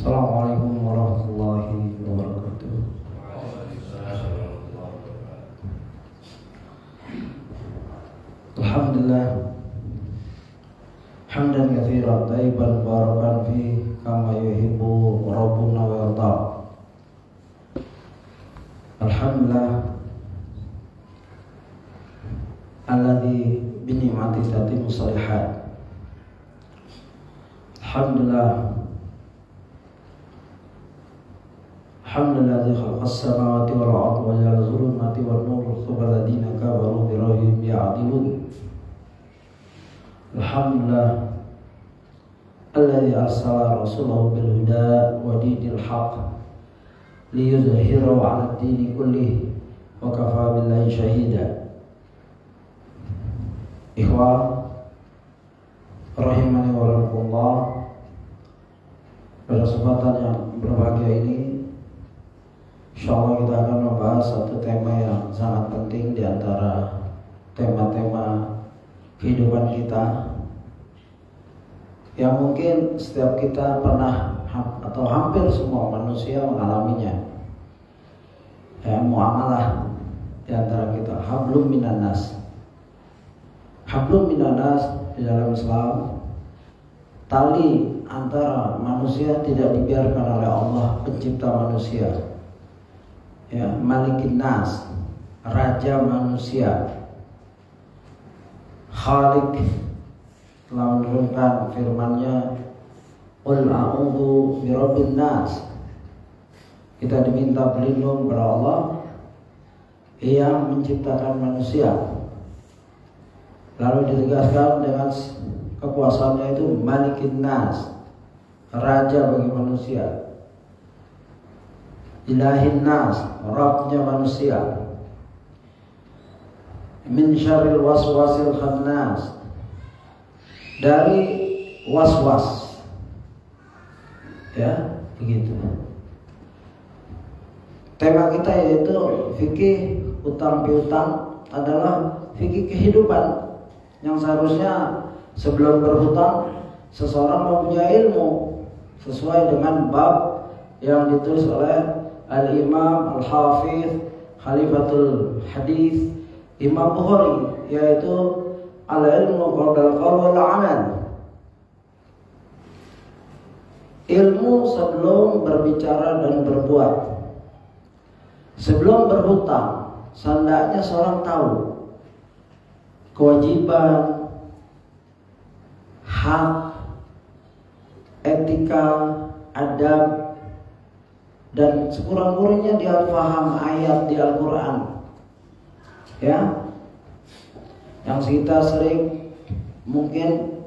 Assalamualaikum warahmatullahi wabarakatuh. Alhamdulillah, hamdan katsiran thayyiban mubarakan fi kama yuhibbu rabbuna wa yarda. Alhamdulillah alladzi bi ni'mati tatimmu shalihat. Alhamdulillah alladzi khalaqas samawati wal arda wa ja'ala dhulumati wan nur thumma alladziina kafaru bi rabbihim ya'dilun. Alhamdulillah alladzi arsala rasulahu bil huda wa dinil haqq liyudhhirahu 'ala ad-dini kullihi wa kafaa billahi shahida. Ikhwah rahimani wa rahimakumullah, pada kesempatan yang berbahagia ini insyaallah kita akan membahas satu tema yang sangat penting di antara tema-tema kehidupan kita yang mungkin setiap kita pernah atau hampir semua manusia mengalaminya, muamalah di antara kita. Hablum minan nas. Hablum minan nas di dalam Islam, tali antara manusia tidak dibiarkan oleh Allah pencipta manusia, Malikin Nas, Raja manusia. Khalik telah menurunkan firman-Nya, Qul a'udzu birabbin nas. Kita diminta berlindung kepada Allah yang menciptakan manusia. Lalu ditegaskan dengan kekuasaannya itu Malikin Nas, Raja bagi manusia. Ilahin Nas, Rabbnya manusia. Min syarril waswasil khannas, dari waswas, begitu. Tema kita yaitu fikih utang piutang adalah fikih kehidupan yang seharusnya sebelum berhutang seseorang mempunyai ilmu sesuai dengan bab yang ditulis oleh Al-Imam Al-Hafidh Khalifatul Hadith Imam Bukhari, yaitu al-ilmu qabla al-qawl wal amal. Ilmu sebelum berbicara dan berbuat. Sebelum berhutang, hendaknya seorang tahu kewajiban, hak, etika, adab, dan sekurang-kurangnya dia paham ayat di Al-Quran, yang kita sering mungkin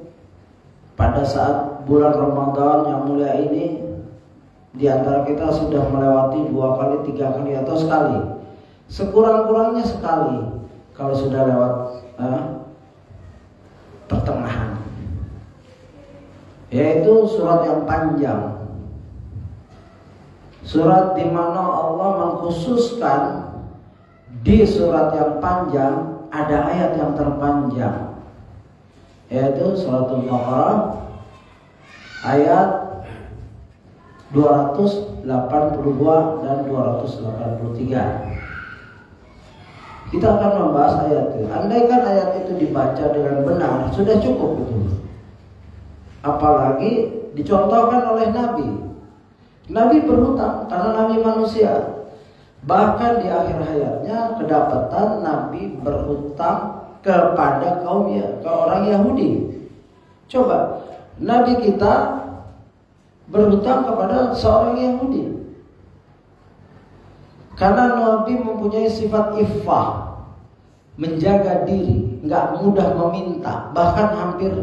pada saat bulan Ramadan yang mulia ini, di antara kita sudah melewati 2 kali, 3 kali atau sekali, sekurang-kurangnya sekali kalau sudah lewat pertengahan, yaitu surat yang panjang. Surat di mana Allah mengkhususkan di surat yang panjang ada ayat yang terpanjang, yaitu surat Al-Baqarah ayat 282 dan 283. Kita akan membahas ayat itu. Andaikan ayat itu dibaca dengan benar sudah cukup itu. Apalagi dicontohkan oleh Nabi. Nabi berhutang karena Nabi manusia. Bahkan di akhir hayatnya kedapatan Nabi berhutang kepada ke orang Yahudi. Coba, Nabi kita berhutang kepada seorang Yahudi karena Nabi mempunyai sifat iffah, menjaga diri, nggak mudah meminta, bahkan hampir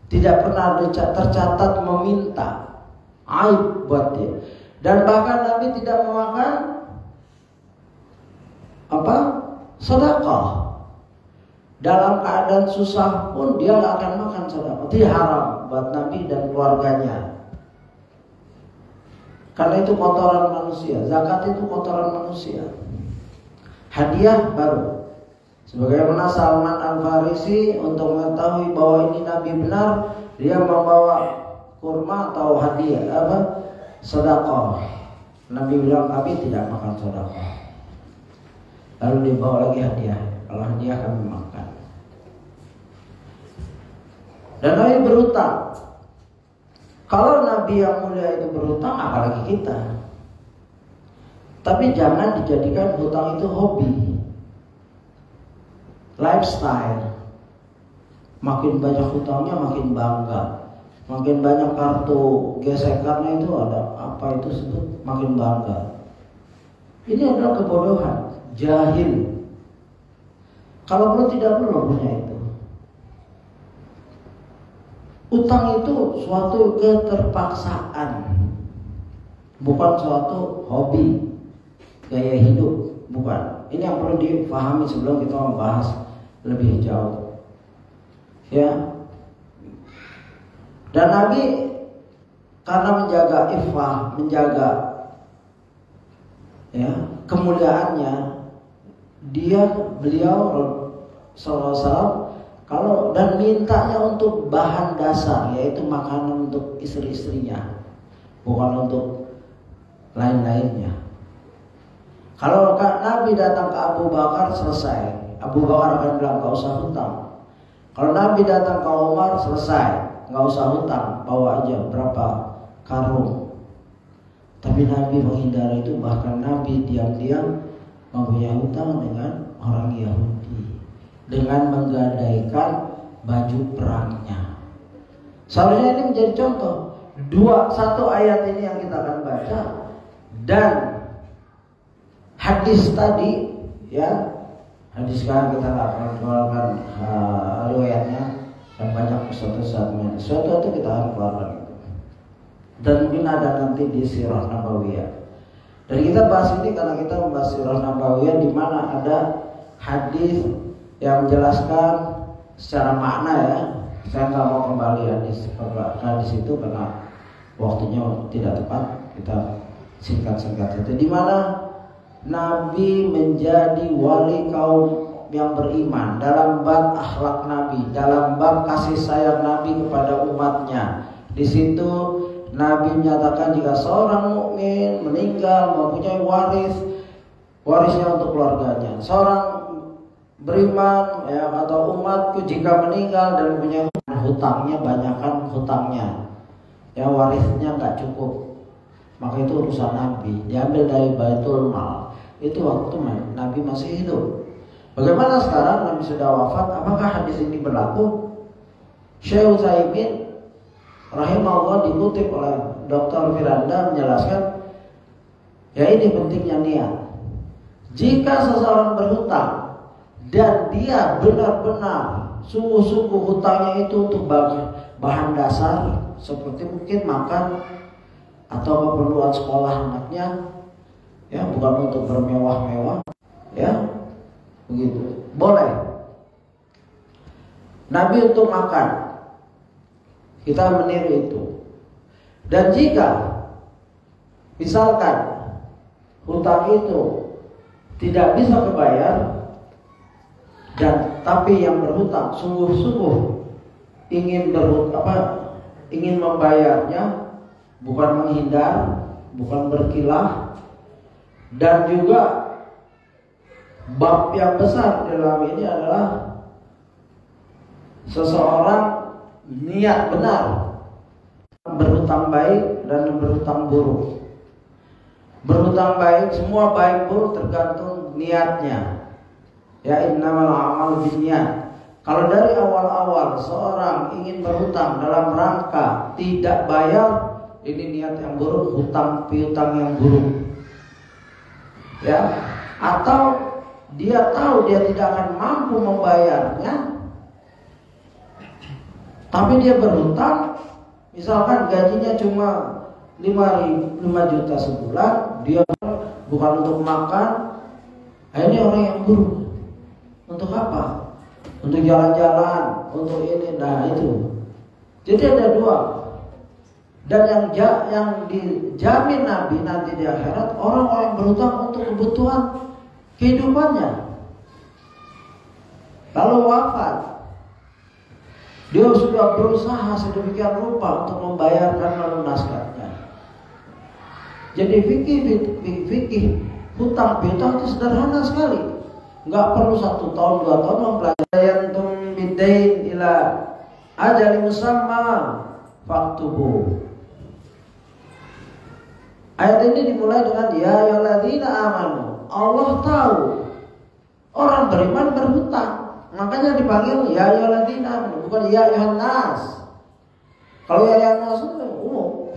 tidak pernah tercatat meminta. Aib buat dia. Dan bahkan Nabi tidak memakan sedekah. Dalam keadaan susah pun dia gak akan makan sedekah. Itu haram buat Nabi dan keluarganya. Karena itu kotoran manusia. Zakat itu kotoran manusia. Hadiah baru. Sebagaimana Salman Al-Farisi untuk mengetahui bahwa ini Nabi benar, dia membawa kurma atau hadiah sedekah. Nabi bilang kami tidak makan sedekah. Lalu dibawa lagi hadiah. Kalau hadiah kami makan. Dan Nabi berhutang. Kalau Nabi yang mulia itu berhutang, apalagi kita. Tapi jangan dijadikan hutang itu hobi, lifestyle. Makin banyak hutangnya makin bangga. Makin banyak kartu gesekannya itu ada apa itu sebut, makin bangga. Ini adalah kebodohan, jahil. Kalau perlu tidak perlu punya itu. Utang itu suatu keterpaksaan, bukan suatu hobi, gaya hidup, bukan. Ini yang perlu dipahami sebelum kita membahas lebih jauh. Ya. Dan Nabi karena menjaga iffah, menjaga ya kemuliaannya, beliau sallallahu alaihi wasallam kalau dan mintanya untuk bahan dasar, yaitu makanan untuk istri-istrinya, bukan untuk lain-lainnya. Kalau Nabi datang ke Abu Bakar, selesai. Abu Bakar akan bilang gak usah hutang. Kalau Nabi datang ke Umar, selesai, gak usah hutang, bawa aja berapa karung. Tapi Nabi menghindari itu, bahkan Nabi diam-diam mempunyai hutang dengan orang Yahudi, dengan menggadaikan baju perangnya. Seharusnya ini menjadi contoh. Satu ayat ini yang kita akan baca dan hadis tadi, ya hadis sekarang kita akan keluarkan riwayatnya dan banyak ustaz-ustaz suatu itu kita akan keluarkan itu. Dan mungkin ada nanti di Sirah Nabawiyah. Dan kita bahas ini karena kita membahas Sirah Nabawiyah di mana ada hadis yang menjelaskan secara makna, ya. Saya nggak mau kembali hadis itu karena waktunya tidak tepat. Kita singkat-singkat saja. Di mana Nabi menjadi wali kaum yang beriman dalam bab akhlak Nabi, dalam bab kasih sayang Nabi kepada umatnya. Di situ Nabi menyatakan jika seorang mukmin meninggal mempunyai warisnya untuk keluarganya. Seorang beriman ya atau umatku jika meninggal dan punya hutangnya, banyakkan hutangnya, ya warisnya nggak cukup, maka itu urusan Nabi, diambil dari Baitul Mal. Itu waktu Nabi masih hidup. Bagaimana sekarang Nabi sudah wafat? Apakah hadis ini berlaku? Syekh Utsaimin rahimahullah dikutip oleh Dr. Firanda menjelaskan, ya ini pentingnya niat. Jika seseorang berhutang dan dia benar-benar sungguh-sungguh hutangnya itu untuk bahan dasar seperti mungkin makan atau keperluan sekolah anaknya, ya bukan untuk bermewah-mewah, ya begitu, boleh. Nabi untuk makan, kita meniru itu. Dan jika misalkan hutang itu tidak bisa kebayar, dan tapi yang berhutang sungguh-sungguh ingin membayarnya, bukan menghindar, bukan berkilah, dan juga bab yang besar dalam ini adalah seseorang niat benar, berhutang baik dan berhutang buruk. Berhutang baik, semua baik buruk tergantung niatnya. Ya innamal a'malu binniyat. Kalau dari awal-awal seorang ingin berhutang dalam rangka tidak bayar, ini niat yang buruk, hutang piutang yang buruk. Ya, atau dia tahu dia tidak akan mampu membayarnya, tapi dia berhutang, misalkan gajinya cuma 5 juta sebulan, dia bukan untuk makan, ini orang yang buruk. Untuk apa? Untuk jalan-jalan, untuk ini, nah itu. Jadi ada dua. Dan yang dijamin Nabi nanti di akhirat, orang-orang yang berhutang untuk kebutuhan kehidupannya. Lalu wafat, dia sudah berusaha sedemikian rupa untuk membayarkan melunaskannya. Jadi fikih hutang piutang itu sederhana sekali. Nggak perlu 1 tahun 2 tahun mempelajari. Yantum bidain ila ajali musamma faktubu. Ayat ini dimulai dengan ya ayyuhalladzina amanu. Allah tahu orang beriman berhutang, makanya dipanggil ya ayyuhalladzina amanu, bukan ya ayyuhan nas. Kalau ya ayyuhan nas itu umum.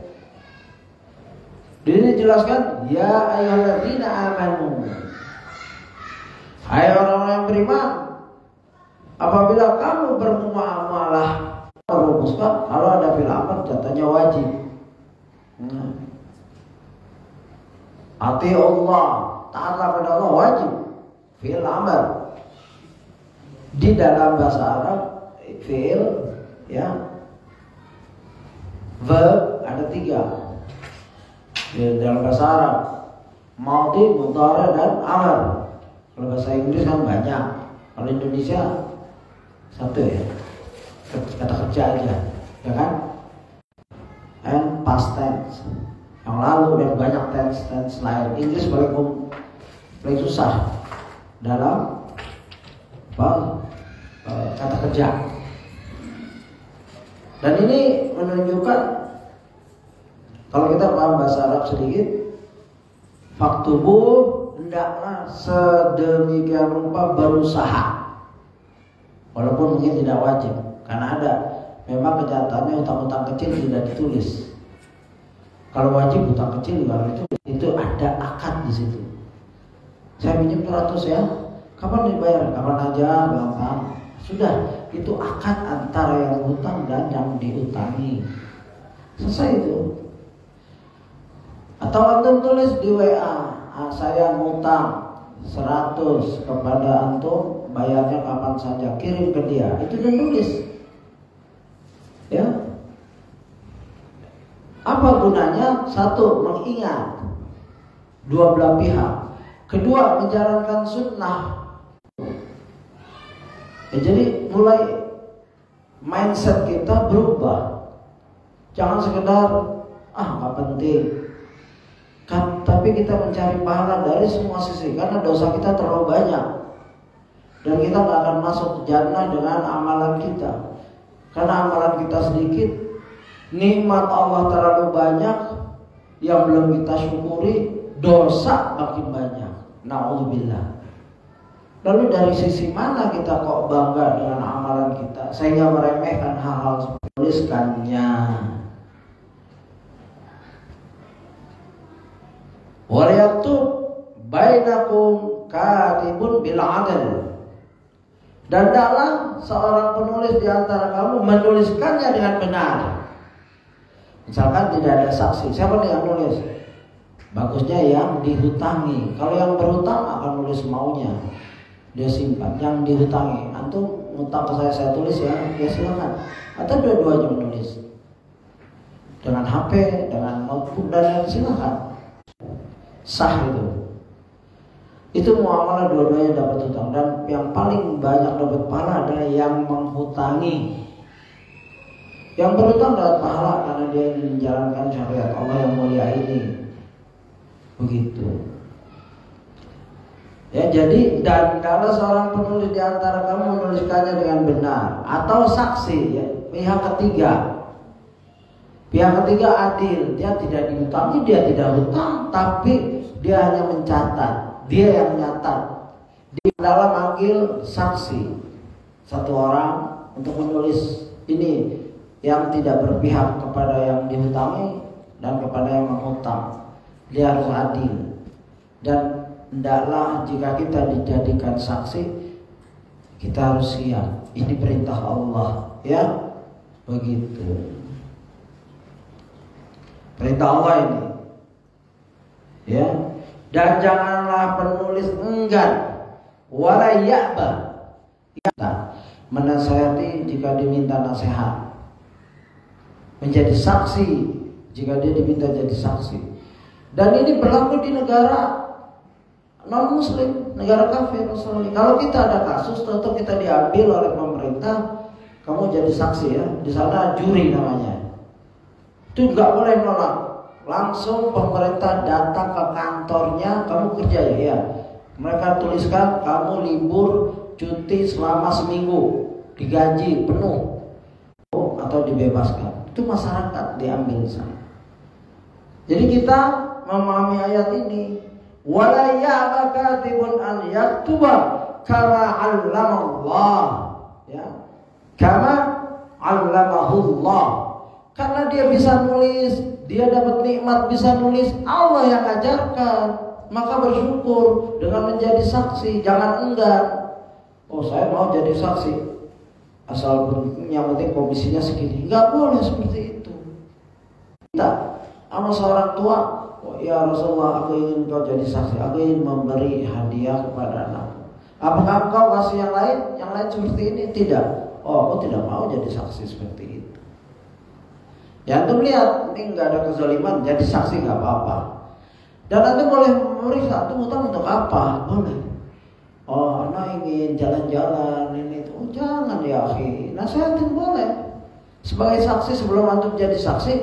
Di sini dijelaskan ya ayyuhalladzina amanu. Hai orang-orang yang beriman, apabila kamu bermuamalah, merumuskan kalau ada fil amr jatuhnya wajib. Ati Allah, taatlah pada Allah wajib. Fil amr. Di dalam bahasa Arab fil ya verb ada 3. Di dalam bahasa Arab madhi, mudhari dan amr. Kalau bahasa Inggris kan banyak. Kalau Indonesia 1 ya. Kata kerja aja, ya kan? And past tense. Yang lalu dan banyak tense lain. Inggris paling susah dalam kata kerja. Dan ini menunjukkan kalau kita paham bahasa Arab sedikit, faktubu hendaklah sedemikian rupa berusaha, walaupun mungkin tidak wajib, karena ada memang kenyataannya hutang-hutang kecil tidak ditulis. Kalau wajib hutang kecil kalau itu ada akad di situ. Saya pinjam 200 ya, kapan dibayar? Kapan aja, gampang. Sudah, itu akad antara yang hutang dan yang diutangi. Selesai itu. Atau antum tulis di WA, saya ngutang 100 kepada antum, bayarnya kapan saja, kirim ke dia. Itu udah tulis. Ya. Apa gunanya? 1, mengingat dua belah pihak. 2, menjalankan sunnah. Ya, jadi mulai mindset kita berubah. Jangan sekedar nggak penting. Tapi kita mencari pahala dari semua sisi, karena dosa kita terlalu banyak dan kita nggak akan masuk jannah dengan amalan kita. Karena amalan kita sedikit, nikmat Allah terlalu banyak yang belum kita syukuri, dosa makin banyak. Na'udzubillah. Lalu dari sisi mana kita kok bangga dengan amalan kita sehingga meremehkan hal-hal seperti tuliskannya? Waliyaktub bainakum katibun bil adl. Dan dalam seorang penulis di antara kamu menuliskannya dengan benar. Misalkan tidak ada saksi, siapa nih yang nulis? Bagusnya yang dihutangi. Kalau yang berhutang akan nulis maunya, dia simpan. Yang dihutangi, antum ngutang ke saya tulis ya silakan. Atau dua-duanya menulis dengan HP, dengan notebook dan silakan. Sah itu. Itu muamalah dua-duanya dapat hutang, dan yang paling banyak dapat pahala adalah yang menghutangi. Yang berhutang dapat pahala karena dia menjalankan syariat Allah yang mulia ini. Begitu. Ya, jadi dan kalau seorang penulis di antara kamu menuliskannya dengan benar atau saksi, ya, pihak ketiga. Pihak ketiga adil, dia tidak dihutangi, dia tidak hutang, tapi dia hanya mencatat, dia yang nyatat. Dia adalah manggil saksi, 1 orang untuk menulis ini yang tidak berpihak kepada yang dihutangi dan kepada yang menghutang. Dia harus adil. Dan hendaklah jika kita dijadikan saksi, kita harus siap. Ini perintah Allah, ya, begitu. Perintah Allah ini, ya. Dan janganlah penulis enggan wala ya'ba, menasihati jika diminta nasihat, menjadi saksi jika dia diminta jadi saksi. Dan ini berlaku di negara non-muslim, negara kafir. Kalau kita ada kasus, tentu kita diambil oleh pemerintah, kamu jadi saksi ya. Di sana juri namanya. Itu nggak boleh nolak. langsung pemerintah datang ke kantornya, kamu kerja ya? Mereka tuliskan kamu libur cuti selama seminggu, digaji penuh atau dibebaskan. Itu masyarakat diambil sana. Jadi kita memahami ayat ini, wala ya'ba katibun an yaktuba kama 'allamallah, ya. Kama 'allamahullah. Karena dia bisa nulis, dia dapat nikmat bisa nulis, Allah yang ajarkan, maka bersyukur dengan menjadi saksi, jangan enggan. Oh, saya mau jadi saksi, asal yang penting komisinya segini. Enggak boleh seperti itu. Kita sama seorang tua, oh, ya Rasulullah, aku ingin kau jadi saksi, aku ingin memberi hadiah kepada anakku. Apakah kau kasih yang lain? Yang lain seperti ini? Tidak. Oh, aku tidak mau jadi saksi seperti itu. Ya, antum lihat, ini nggak ada kezaliman, jadi saksi nggak apa-apa. Dan antum boleh memeriksa, antum utang untuk apa? Boleh. Oh, anak ingin jalan-jalan ini itu. Oh, jangan ya, akhi. Nasihatin boleh. Sebagai saksi sebelum antum jadi saksi,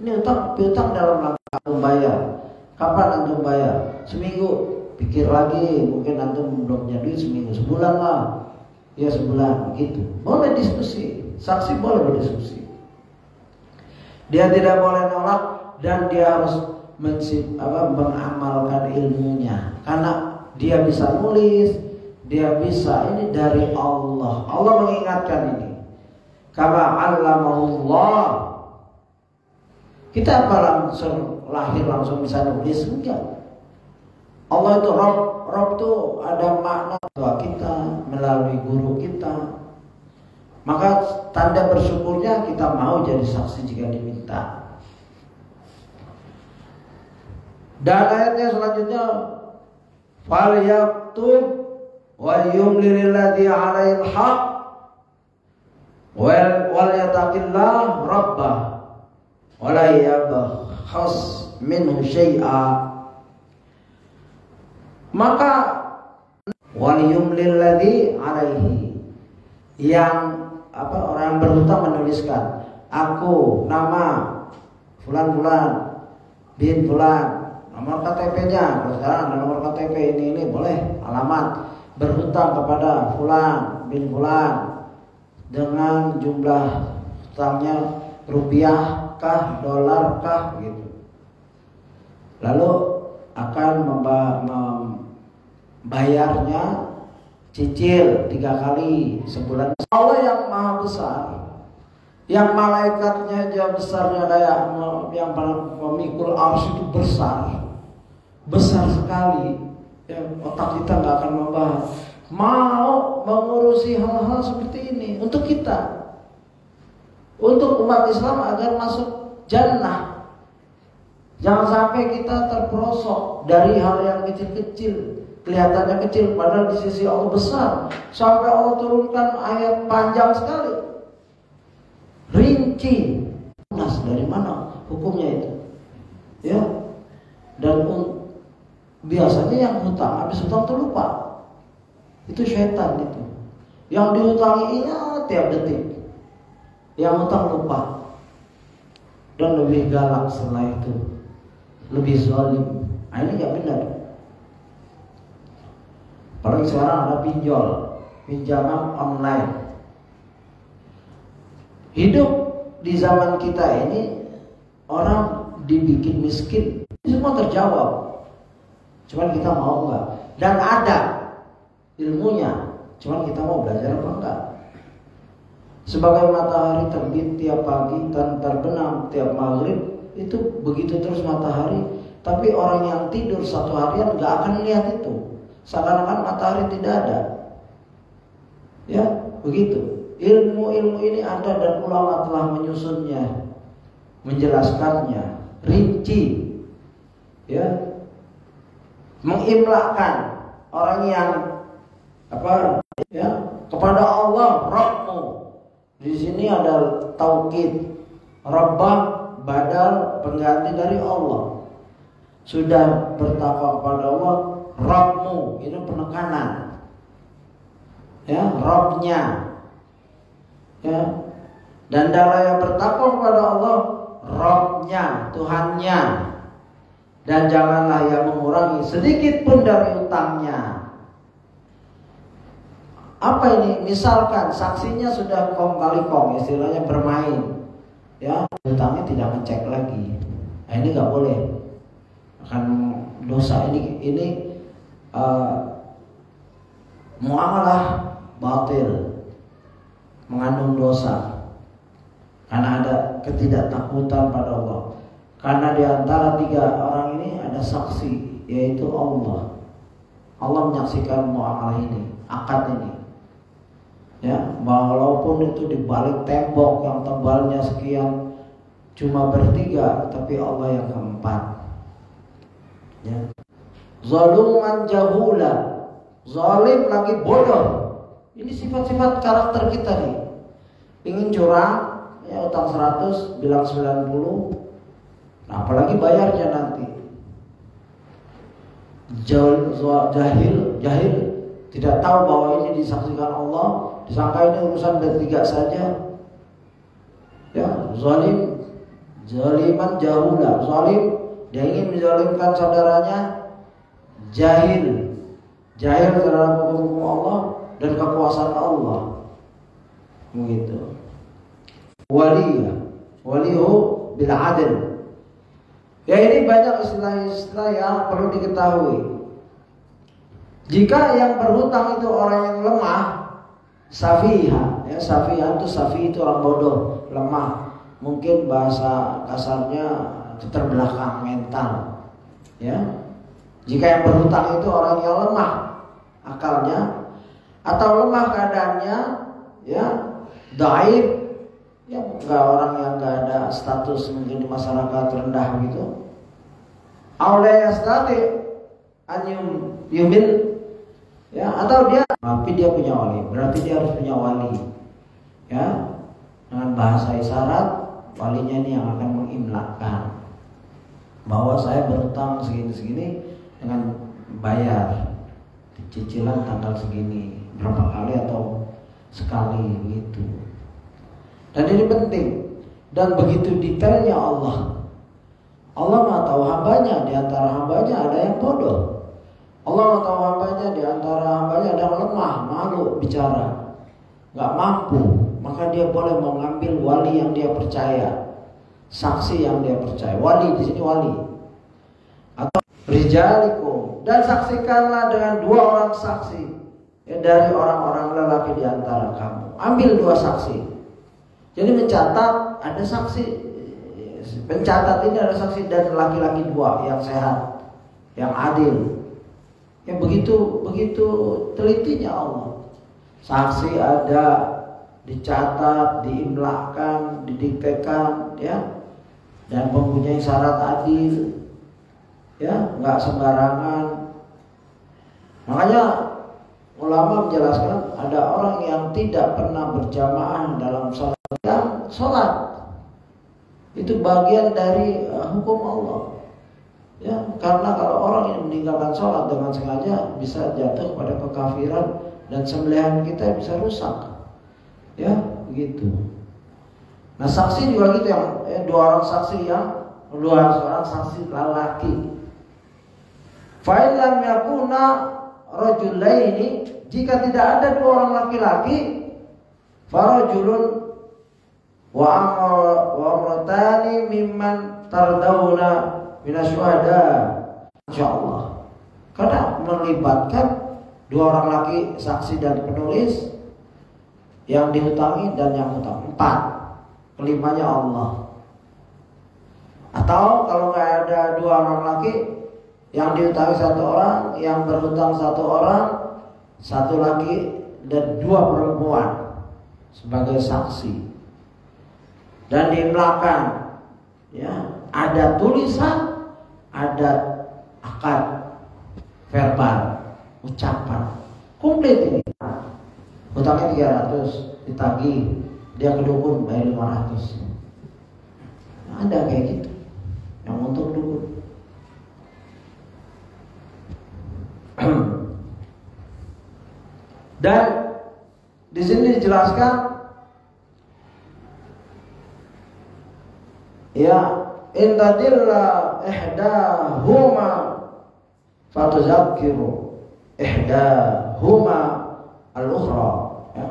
ini piutang dalam rangka antum bayar. Kapan antum bayar? Seminggu. Pikir lagi, mungkin antum belum punya duit seminggu, sebulan lah. Ya sebulan, begitu. Boleh diskusi. Saksi boleh berdiskusi. Dia tidak boleh nolak dan dia harus mengamalkan ilmunya. Karena dia bisa nulis, dia bisa, ini dari Allah. Allah mengingatkan ini. Kama 'allamahullah. Kita apa langsung lahir langsung bisa nulis? Enggak. Allah itu Rob itu ada makna tua kita melalui guru kita. Maka tanda bersyukurnya kita mau jadi saksi jika diminta. Dan ayatnya selanjutnya, fal yaktub wal yumlil ladzi 'alaihil haq wal yattaqillah rabbah wa la yabkhas minhu syai'a. Maka wal yumlil ladzi 'alaihi, yang orang berhutang menuliskan, aku nama fulan bin fulan, nomor KTP-nya, kalau sekarang ada nomor KTP ini boleh, alamat, berhutang kepada fulan bin fulan dengan jumlah hutangnya rupiah kah, dolar kah, gitu. Lalu akan membayarnya cicil 3 kali sebulan. Allah yang maha besar, yang malaikatnya aja besarnya kayak yang memikul arsy itu besar sekali. Ya, otak kita nggak akan membahas. Mau mengurusi hal-hal seperti ini untuk kita, untuk umat Islam agar masuk jannah. Jangan sampai kita terperosok dari hal yang kecil-kecil. Kelihatannya kecil, padahal di sisi Allah besar. Sampai Allah turunkan ayat panjang sekali, rinci. Dari mana hukumnya itu? Ya. Dan biasanya yang hutang, habis hutang tuh lupa. Itu syaitan itu. Yang dihutangi ingat tiap detik. Yang hutang lupa. Dan lebih galak setelah itu, lebih zalim. Nah, ini nggak benar. Apalagi sekarang ada pinjaman online. Hidup di zaman kita ini, orang dibikin miskin, ini semua terjawab. Cuman kita mau enggak? Dan ada ilmunya, cuman kita mau belajar apa enggak? Sebagai matahari terbit tiap pagi dan terbenam tiap maghrib, itu begitu terus matahari. Tapi orang yang tidur satu harian enggak akan lihat itu. Seakan-akan matahari tidak ada. Ya, begitu. Ilmu-ilmu ini ada dan ulama telah menyusunnya, menjelaskannya rinci. Ya. Mengimlakkan orang yang kepada Allah Rabbmu. Di sini ada taukid. Rabbah badal pengganti dari Allah. Sudah bertakwa kepada Allah, Rabbmu, ini penekanan. Ya, Rabbnya. Ya. Dan dalam yang bertakwa kepada Allah, Rabbnya, Tuhannya. dan janganlah ia mengurangi sedikit pun dari utangnya. Apa ini? Misalkan saksinya sudah kong kali kong, istilahnya bermain, ya, utangnya tidak ngecek lagi. Nah, ini nggak boleh, akan dosa. Ini muamalah batil, mengandung dosa, karena ada ketidaktakutan pada Allah. Karena di antara tiga orang ini ada saksi, yaitu Allah. Allah menyaksikan muamalah ini, akad ini. Ya, walaupun itu di balik tembok yang tebalnya sekian, cuma bertiga, tapi Allah yang keempat. Ya. Zaluman jahula, zalim lagi bodoh. Ini sifat-sifat karakter kita nih. Ingin curang, ya utang 100, bilang 90. Nah, apalagi bayarnya nanti. Jahil, tidak tahu bahwa ini disaksikan Allah, disangka ini urusan bertiga saja. Ya, zaliman jahula, zalim, dia ingin menzalimkan saudaranya. Jahil terhadap hukum Allah dan kekuasaan Allah. Begitu. Walihu bil adl. Ya, ini banyak istilah-istilah yang perlu diketahui. Jika yang berhutang itu orang yang lemah, safiha, ya, safi itu orang bodoh, lemah. Mungkin bahasa kasarnya keterbelakang mental. Ya. Jika yang berhutang itu orang yang lemah akalnya atau lemah keadaannya, ya, dhaif, ya, enggak, orang yang enggak ada status mungkin di masyarakat rendah gitu. Aulayastati anyum yubil, ya, atau dia, tapi dia punya wali, berarti dia harus punya wali, ya, dengan bahasa isyarat. Walinya ini yang akan mengimlakkan bahwa saya berhutang segini dengan bayar cicilan tanggal segini, berapa kali atau sekali begitu. Dan ini penting, dan begitu detailnya Allah. Allah Maha tahu hambanya, di antara hambanya ada yang bodoh. Allah Maha tahu hambanya, di antara hambanya ada yang lemah, malu bicara, nggak mampu. Maka dia boleh mengambil wali yang dia percaya, saksi yang dia percaya. Wali di sini wali. Atau rijalikum, dan saksikanlah dengan 2 orang saksi, ya, dari orang-orang lelaki di antara kamu. Ambil 2 saksi. Jadi mencatat ada saksi, pencatat ini ada saksi dan laki-laki 2 yang sehat, yang adil. Ya, begitu telitinya Allah. Saksi ada, dicatat, diimlakkan, didiktekan, ya, dan mempunyai syarat adil, ya, nggak sembarangan. Makanya ulama menjelaskan ada orang yang tidak pernah berjamaah dalam sholat, itu bagian dari hukum Allah. Ya, karena kalau orang yang meninggalkan sholat dengan sengaja bisa jatuh pada kekafiran dan sembelihan kita bisa rusak. Ya, begitu. Nah, saksi juga gitu, yang 2 orang saksi, yang 2 orang saksi lelaki. Fa illam yakuna rajulaini, jika tidak ada 2 orang laki-laki, farajulun wa amratani mimman tardawna minasyuhada. Insyaallah. Karena melibatkan 2 orang laki saksi dan penulis, yang dihutangi dan yang hutang, 4. Kelimanya Allah. Atau kalau nggak ada 2 orang laki, yang dihutangi 1 orang, yang berhutang 1 orang, 1 laki dan 2 perempuan sebagai saksi. Dan diimlakkan, ya, ada tulisan, ada akad verbal, ucapan, komplit ini. Hutangnya 300, ditagih, dia ke dukun bayar 500. Nah, ada kayak gitu yang untuk dukun. Dan di sini dijelaskan, ya, intadilla ihdahuma fatuzakkiru ihdahuma al-ukhra. Ya.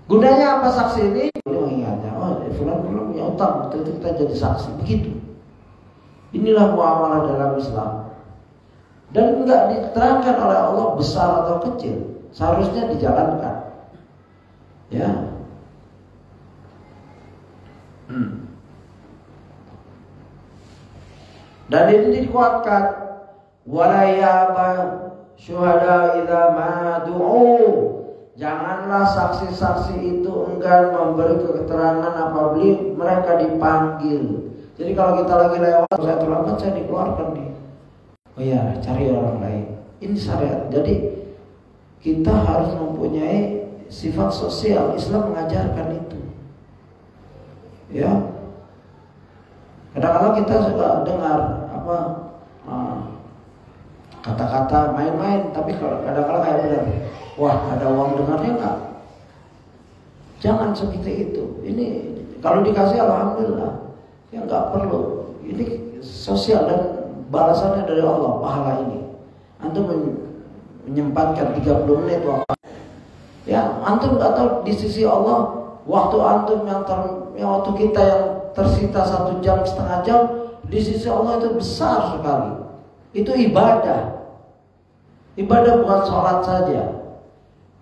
Gunanya apa saksi ini? Mengingatnya, oh fulan punya utang, itu kita jadi saksi. Begitu. Inilah muamalah dalam Islam. Dan enggak diterangkan oleh Allah besar atau kecil, seharusnya dijalankan. Ya. Dan ini dikuatkan, wala ya'ba syuhada idza ma du'u. Janganlah saksi-saksi itu enggan memberi keterangan apabila mereka dipanggil. Jadi kalau kita lagi lewat, saya terlambat, saya dikeluarkan nih. Oh ya, cari orang lain. Ini syariat. Jadi kita harus mempunyai sifat sosial. Islam mengajarkan itu. Ya. Kadang-kadang kita suka dengar kata-kata main-main, tapi kadang-kadang kayak benar. Wah, ada uang dengarnya nggak? Jangan seperti itu. Ini kalau dikasih alhamdulillah. Ya nggak perlu. Ini sosial dan balasannya dari Allah, pahala ini. Antum menyempatkan 30 menit waktu. Ya, antum nggak tahu di sisi Allah waktu antum yang waktu kita yang tersita 1 jam, setengah jam, di sisi Allah itu besar sekali. Itu ibadah. Ibadah bukan sholat saja,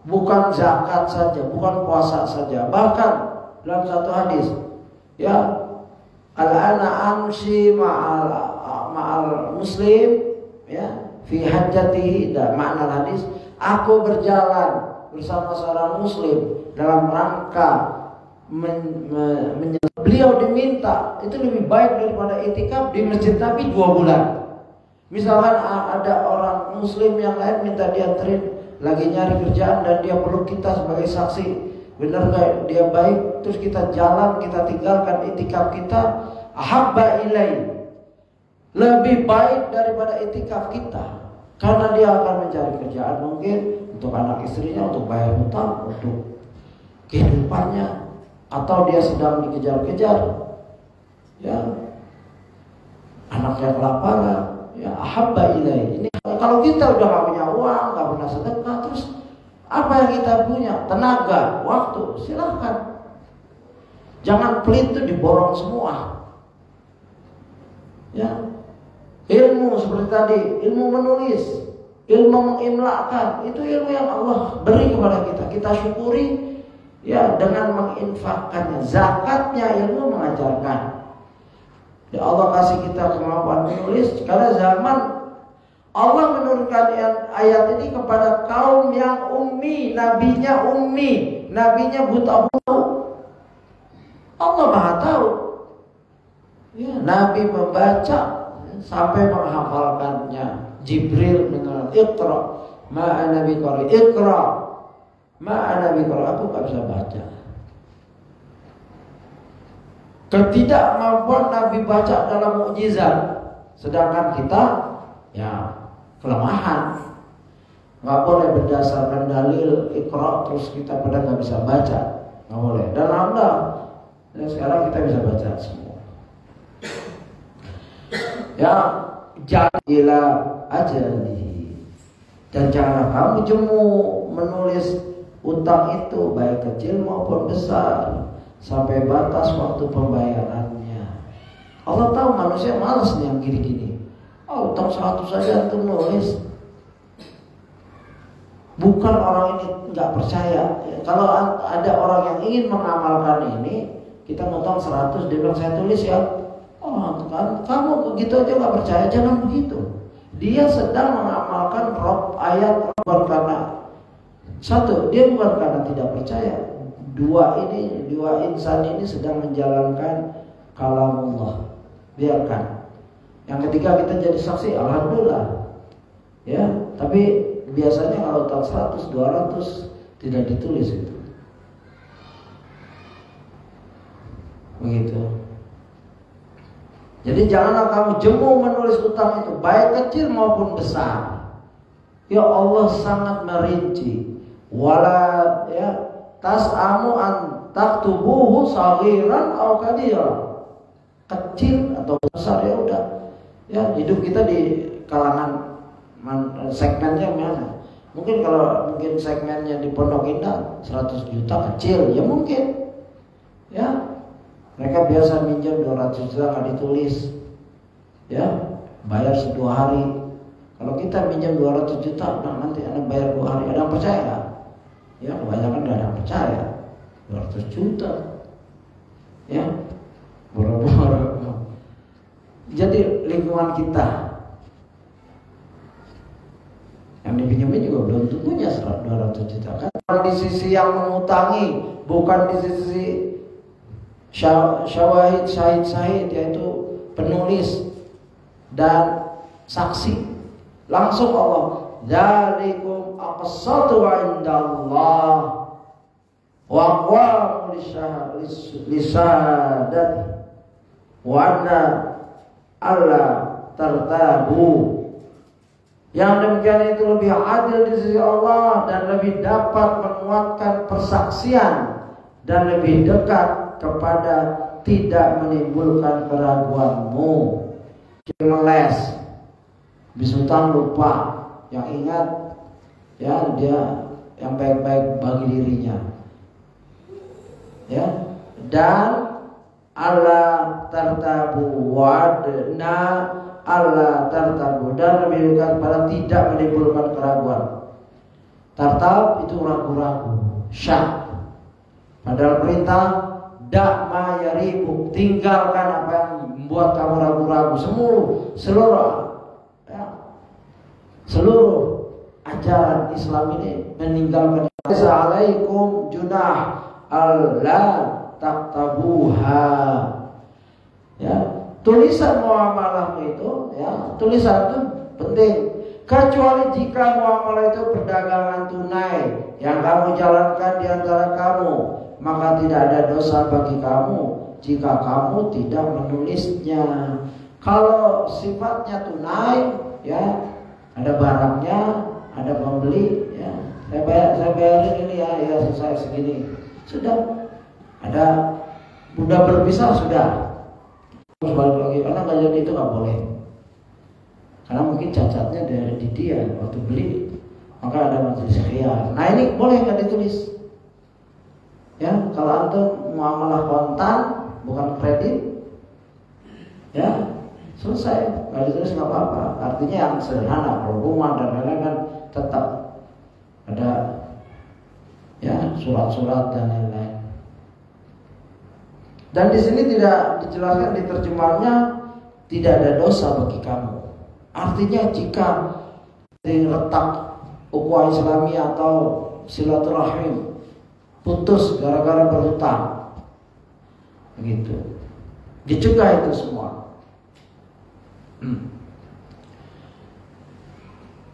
bukan zakat saja, bukan puasa saja. Bahkan dalam satu hadis, ya, al-ana amshi ma'al muslim, ya, fi hajjatihi. Dan makna hadis, aku berjalan bersama seorang muslim dalam rangka beliau diminta, itu lebih baik daripada itikaf di Masjid Nabi 2 bulan. Misalkan ada orang muslim yang lain minta dianterin, lagi nyari kerjaan dan dia perlu kita sebagai saksi, benar gak dia baik, terus kita jalan, kita tinggalkan itikaf kita, ahabba ilai, lebih baik daripada itikaf kita, karena dia akan mencari kerjaan mungkin untuk anak istrinya, untuk bayar hutang, untuk kehidupannya, atau dia sedang dikejar-kejar, ya, anaknya kelaparan, ya, ahabba ilai. Ini kalau kita udah gak punya uang, gak pernah sedekah, terus apa yang kita punya? Tenaga, waktu, silahkan. Jangan pelit itu diborong semua. Ya, ilmu seperti tadi, ilmu menulis, ilmu mengimlakkan, itu ilmu yang Allah beri kepada kita. Kita syukuri, ya, dengan menginfakkannya. Zakatnya ilmu mengajarkan. Ya, Allah kasih kita kemampuan menulis, karena zaman Allah menurunkan ayat ini kepada kaum yang ummi, nabinya buta huruf. Allah Maha tahu. Ya, Nabi membaca sampai menghafalkannya. Jibril mengenal, Iqra ma'ana biqari, Iqra ma'ana biqari. Aku gak bisa baca. Ketidakmampuan Nabi baca dalam mukjizat, sedangkan kita, ya, kelemahan. Nggak boleh berdasarkan dalil Iqra terus kita pada nggak bisa baca, nggak boleh. Dan alhamdulillah, sekarang kita bisa baca semua. Ya, jangan gila aja nih. Dan janganlah kamu jemu menulis utang itu baik kecil maupun besar sampai batas waktu pembayarannya. Allah tahu manusia malas nih yang gini-gini. Oh, utang 100 saja itu nulis. Bukan orang ini nggak percaya. Kalau ada orang yang ingin mengamalkan ini, kita ngutang 100, dia bilang saya tulis ya. Oh, kan kamu begitu aja nggak percaya, jangan begitu. Dia sedang mengamalkan ayat bukan karena satu, dia bukan karena tidak percaya. Dua insan ini sedang menjalankan kalamullah. Biarkan. Yang ketiga kita jadi saksi, alhamdulillah. Ya, tapi biasanya kalau utang 100, 200 tidak ditulis itu. Begitu. Jadi janganlah kamu jemu menulis utang itu, baik kecil maupun besar. Ya Allah sangat merinci. Wala, ya, tas'amu an taktubuhu saghiran aw kabira. kecil atau besar ya udah. Ya hidup kita di kalangan segmennya mana? Mungkin kalau mungkin segmennya di Pondok Indah 100 juta kecil ya mungkin. Ya mereka biasa minjem 200 juta nggak ditulis. Ya bayar 2 hari. Kalau kita minjem 200 juta, nah nanti Anda bayar 2 hari, ada yang percaya? Ya kebanyakan nggak ada yang percaya. 200 juta, ya boro-boro. Jadi lingkungan kita yang dipinjemin juga belum tentunya 200 juta kan? Di sisi yang mengutangi, bukan di sisi syahid yaitu penulis dan saksi. Langsung Allah, dzalikum aqsatu 'indallah wa aqwamu lisyahadati wa anna alla tartabu. Yang demikian itu lebih adil di sisi Allah dan lebih dapat menguatkan persaksian dan lebih dekat kepada tidak menimbulkan keraguanmu. Ngeles, bisutang lupa, yang ingat ya dia yang baik-baik bagi dirinya. Ya, dan Allah tartabu wadna Allah tartabu, dan lebih dekat pada tidak menimbulkan keraguan. Tartab itu ragu-ragu, syak. Padahal perintah dak ma yaribu, tinggalkan apa yang membuat kamu ragu-ragu. Seluruh ajaran Islam ini meninggalkan. Assalamualaikum junah Allah taktabuha. Ya, tulisan muamalahmu itu, ya, tulisan itu penting. Kecuali jika muamalah itu perdagangan tunai yang kamu jalankan di antara kamu, maka tidak ada dosa bagi kamu jika kamu tidak menulisnya. Kalau sifatnya tunai, ya, ada barangnya, ada pembeli, ya, saya bayarin ini ya selesai segini, sudah. Ada udah berpisah sudah. Terus balik lagi, karena nggak jadi itu nggak boleh. Karena mungkin cacatnya dari dia waktu beli, maka ada majelis khiyar. Nah ini boleh nggak ditulis? Ya, kalau antum muamalah kontan bukan kredit, ya selesai, nggak ditulis nggak apa-apa. Artinya yang sederhana, rumah dan lain-lain kan tetap ada, ya, surat-surat dan lain-lain. Dan di sini tidak dijelaskan di terjemahnya tidak ada dosa bagi kamu. Artinya jika retak ukhuwah Islami atau silaturahim putus gara-gara berhutang, begitu, dicegah itu semua.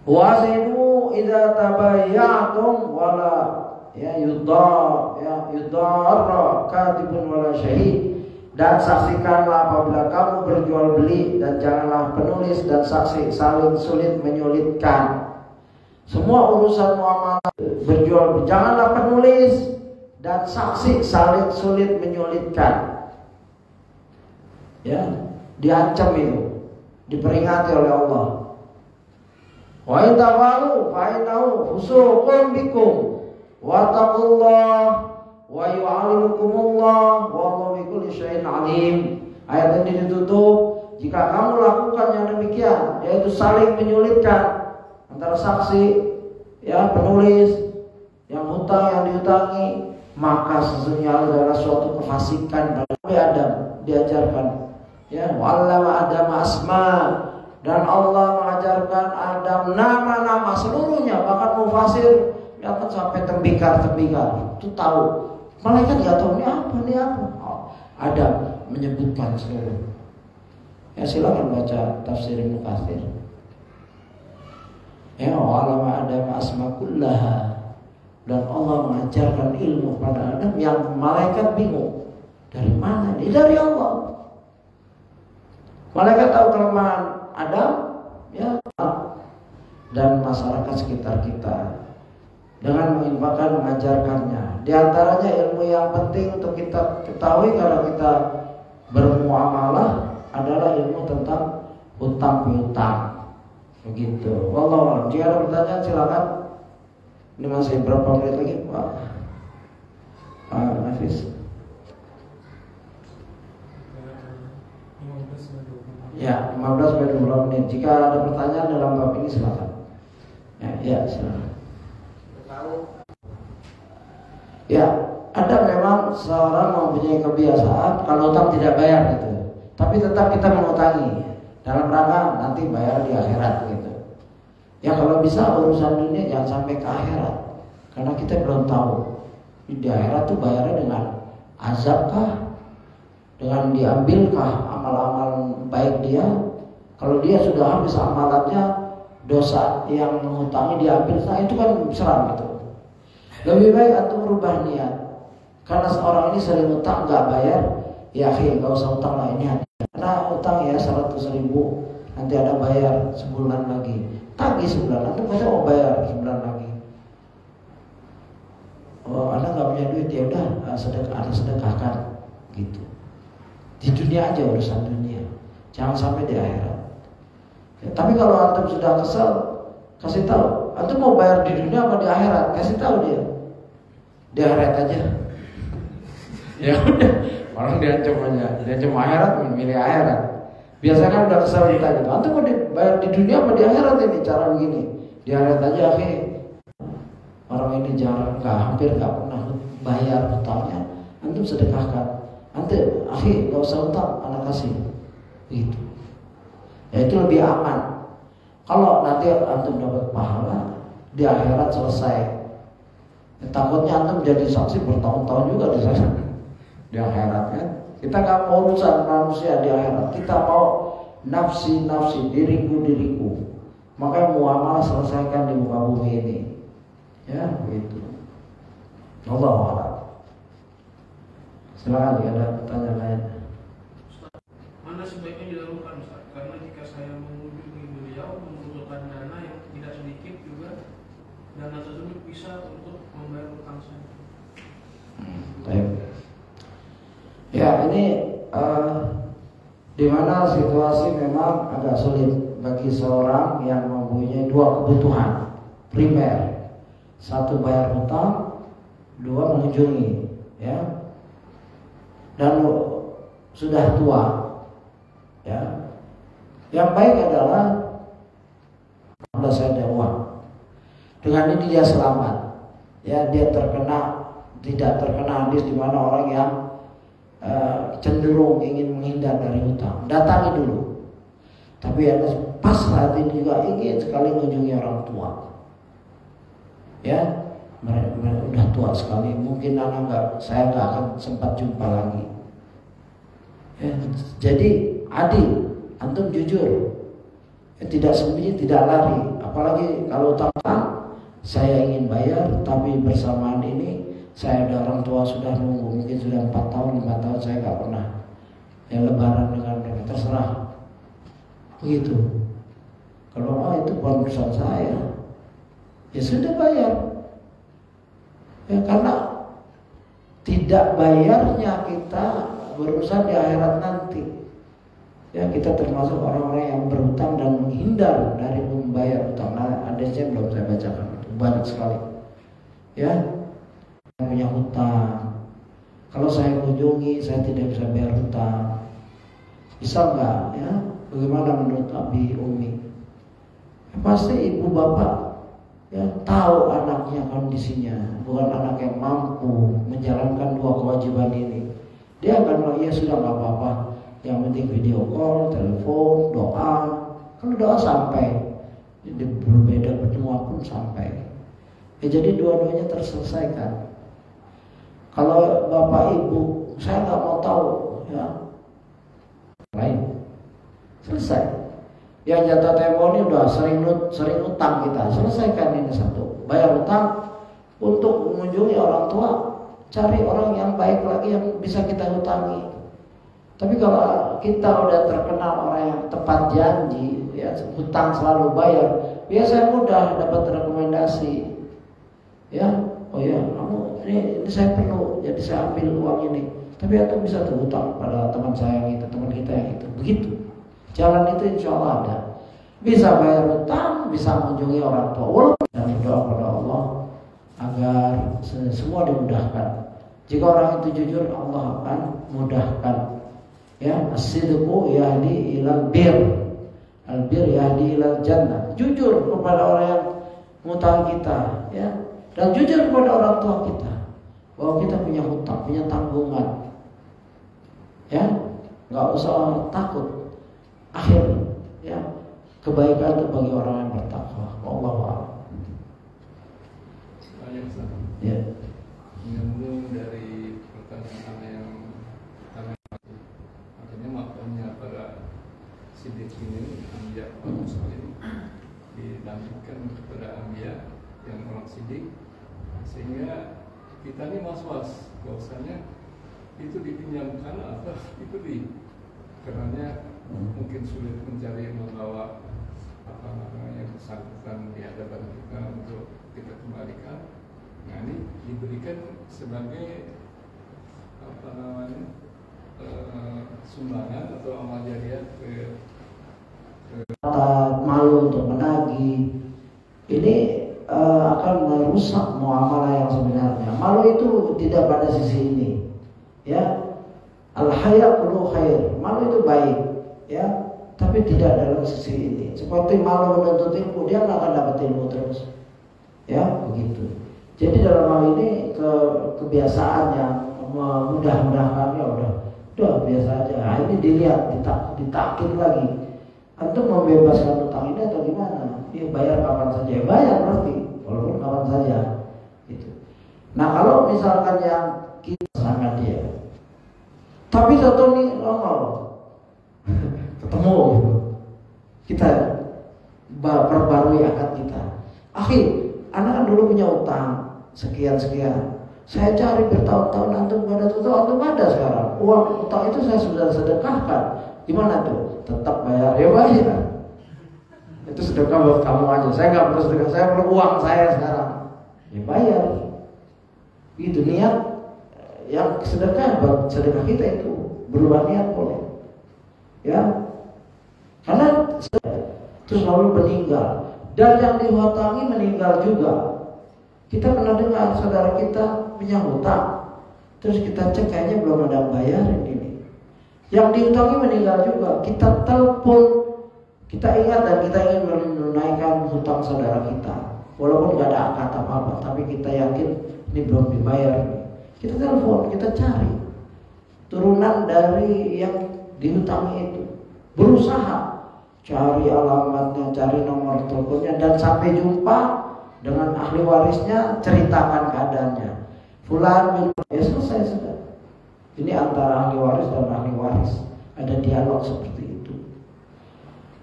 Wazinu idza tabayyatum wala yudarra katibun wala syahid, dan saksikanlah apabila kamu berjual beli, dan janganlah penulis dan saksi saling sulit menyulitkan. Semua urusan muamalah berjual beli, janganlah penulis dan saksi saling sulit menyulitkan. Ya, diancam itu, diperingati oleh Allah. Wa in tawalu fa innahu fusuqun bikum wattaqullah wa yu'allimukumullah wallahu bikulli syai'in alim. Ayat ini ditutup, jika kamu lakukan yang demikian, yaitu saling menyulitkan antara saksi, ya, penulis, yang hutang, yang dihutangi, maka sesungguhnya adalah suatu kefasikan. Nabi Adam diajarkan, ya, wa'allama Adam asma, dan Allah mengajarkan Adam nama-nama seluruhnya, bahkan mufasir ya kan sampai tembikar-tembikar itu tahu. Malaikat nggak tahu ini apa. Oh, Adam menyebutkan seluruh. Ya silakan baca tafsir Ibnu Katsir. Ya, wa'allama Adam asma kullaha, dan Allah mengajarkan ilmu pada Adam yang malaikat bingung. Dari mana ini? Dari Allah. Malaikat tahu kelemahan Adam, ya, dan masyarakat sekitar kita dengan menginfakkan, mengajarkannya. Di antaranya ilmu yang penting untuk kita ketahui kalau kita bermuamalah adalah ilmu tentang hutang piutang. Begitu. Wallahu a'lam. Jika ada pertanyaan silakan. Ini masih berapa menit lagi, Pak? Nafis. Ya, 15-20 menit. Jika ada pertanyaan dalam bab ini silakan. Ya, silakan. Ya, ada memang seorang mempunyai kebiasaan kalau utang tidak bayar gitu. Tapi tetap kita mengutangi dalam rangka nanti bayar di akhirat gitu. Ya kalau bisa urusan dunia jangan sampai ke akhirat, karena kita belum tahu di akhirat tuh bayarnya dengan azabkah, dengan diambilkah amal-amal baik dia. Kalau dia sudah habis amalannya, dosa yang menghutangi diambil, nah itu kan seram gitu. Lebih baik antum merubah niat, karena seorang ini sering utang nggak bayar, ya nggak usah utang lah ini hati. Karena utang ya 100.000, nanti ada bayar sebulan lagi, tagih sebulan, nanti masa mau bayar sebulan lagi. Oh, anda nggak punya duit, ya udah sedekahkan gitu. Di dunia aja, urusan dunia, jangan sampai di akhirat. Ya, tapi kalau antum sudah kesel, kasih tahu, antum mau bayar di dunia apa di akhirat, kasih tahu dia. Di akhirat aja. Ya udah, orang diancam aja, diancam akhirat, memilih akhirat. Biasanya kan udah kesel kita gitu. Antum mau dibayar di dunia apa di akhirat ini cara begini? Di akhirat aja, akhi. Orang ini jarang, hampir nggak pernah bayar hutangnya. Antum sedekahkan. Antum, akhi, nggak usah utang, anak kasih. Gitu. Ya itu lebih aman. Kalau nanti antum dapat pahala di akhirat selesai. Ya, takutnya antum jadi saksi bertahun-tahun juga di sana di akhirat kan. Kita nggak mau urusan manusia di akhirat. Kita mau nafsi diriku. Makanya muamalah selesaikan di muka bumi ini. Ya begitu. Allah a'lam. Silakan jika ada pertanyaan lain. Mana sebaiknya dilakukan, Ustaz? Karena jika saya mengunjungi beliau membutuhkan dana yang tidak sedikit juga, dana tersebut bisa untuk membayar utang saya. Baik. Ya ini di mana situasi memang agak sulit bagi seorang yang mempunyai dua kebutuhan primer, satu bayar hutang, dua mengunjungi, ya, dan sudah tua, ya. Yang baik adalah kalau saya ada uang, dengan ini dia selamat, ya, dia tidak terkena hadis di mana orang yang cenderung ingin menghindar dari hutang. Datangi dulu. Tapi ya pas saat ini juga ingin sekali mengunjungi orang tua. Ya, mereka udah tua sekali. Mungkin saya nggak akan sempat jumpa lagi. Ya, jadi adil, antum jujur. Ya, tidak sembunyi, tidak lari. Apalagi kalau utang, saya ingin bayar, tapi bersamaan ini saya ada orang tua sudah nunggu, mungkin sudah 4 tahun, 5 tahun saya nggak pernah ya lebaran dengan mereka, terserah. Begitu. Kalau itu bukan urusan saya, ya sudah bayar. Ya karena tidak bayarnya kita berurusan di akhirat nanti. Ya kita termasuk orang-orang yang berhutang dan menghindar dari membayar hutang. Nah, hadisnya belum saya bacakan, banyak sekali. Ya. Punya hutang, kalau saya kunjungi saya tidak bisa bayar hutang, bisa nggak? Ya, bagaimana menurut Abi Umi? Ya, pasti ibu bapak ya tahu anaknya kondisinya, bukan anak yang mampu menjalankan dua kewajiban ini. Dia akan bilang ya sudah nggak apa-apa, yang penting video call, telepon, doa. Kalau doa sampai, berbeda pertemuan pun sampai. Ya, jadi dua-duanya terselesaikan. Kalau bapak ibu, saya nggak mau tahu, ya lain, selesai. Yang jatuh tempo ini udah sering utang kita, selesaikan ini satu, bayar utang. Untuk mengunjungi orang tua, cari orang yang baik lagi yang bisa kita hutangi. Tapi kalau kita udah terkenal orang yang tepat janji, ya hutang selalu bayar, biasanya mudah dapat rekomendasi, ya. Oh ya, kamu ini saya perlu, jadi saya ambil uang ini. tapi antum bisa berhutang pada teman saya yang itu, teman kita yang itu. Begitu. Jalan itu insya Allah ada. Bisa bayar hutang, bisa mengunjungi orang tua. Walaupun dan berdoa kepada Allah agar semua dimudahkan. Jika orang itu jujur, Allah akan mudahkan. Ya, as-sidqu yahdi ilal bir. Al-bir yahdi ilal jannah. Jujur kepada orang yang ngutang kita, ya. Dan jujur kepada orang tua kita bahwa kita punya hutang, punya tanggungan. Ya, nggak usah takut. Akhir, ya, kebaikan itu bagi orang yang bertakwa. Wallahu a'lam. Ya. Menyambung dari pertanyaan yang pertama, makanya makamnya para siddiq ini, anbiya wa mursalin, didampingkan kepada anbiya yang orang siddiq, sehingga kita ini was-was bahwasanya itu dipinjamkan atau dibeli, karena mungkin sulit mencari membawa apa namanya bersangkutan di hadapan kita untuk kita kembalikan. Nah, ini diberikan sebagai apa namanya sumbangan atau amal jariah ke malu untuk menagih. Ini akan merusak muamalah yang sebenarnya. Malu itu tidak pada sisi ini, ya. Al-haya kullu khair. Malu itu baik, ya, tapi tidak dalam sisi ini. Seperti malu menuntut ilmu, dia nggak akan dapat ilmu terus, ya, begitu. Jadi dalam hal ini kebiasaan yang mudah-mudahkan, ya udah biasa aja. Nah, ini dilihat, ditakin lagi. Antum membebaskan utang ini atau gimana? Ya bayar kapan saja, ya bayar pasti, walaupun kapan saja. Gitu. Nah kalau misalkan yang kita sama dia, tapi satu nih nongol, ketemu gitu, kita perbarui akad kita. Akhir, anak kan dulu punya utang sekian. Saya cari bertahun-tahun, antum pada antum ada sekarang. Uang utang itu saya sudah sedekahkan. Gimana tuh? Tetap bayar, ya bayar. Itu sedekah buat kamu aja. Saya nggak perlu sedekah, saya perlu uang saya sekarang. Ya bayar. Itu niat yang sedekah buat sedekah kita itu berubah niat boleh. Ya. Karena terus lalu meninggal dan yang dihutangi meninggal juga. Kita pernah dengar saudara kita punya hutang, terus kita cek kayaknya belum ada bayarin ini. Yang dihutangi meninggal juga, kita telepon, kita ingat dan kita ingin menunaikan hutang saudara kita, walaupun nggak ada akad apa-apa, tapi kita yakin ini belum dibayar. Kita telepon, kita cari turunan dari yang dihutangi itu, berusaha cari alamatnya, cari nomor teleponnya, dan sampai jumpa dengan ahli warisnya, ceritakan keadaannya. Fulan, ya selesai sudah. Ini antara ahli waris dan ahli waris, ada dialog seperti itu.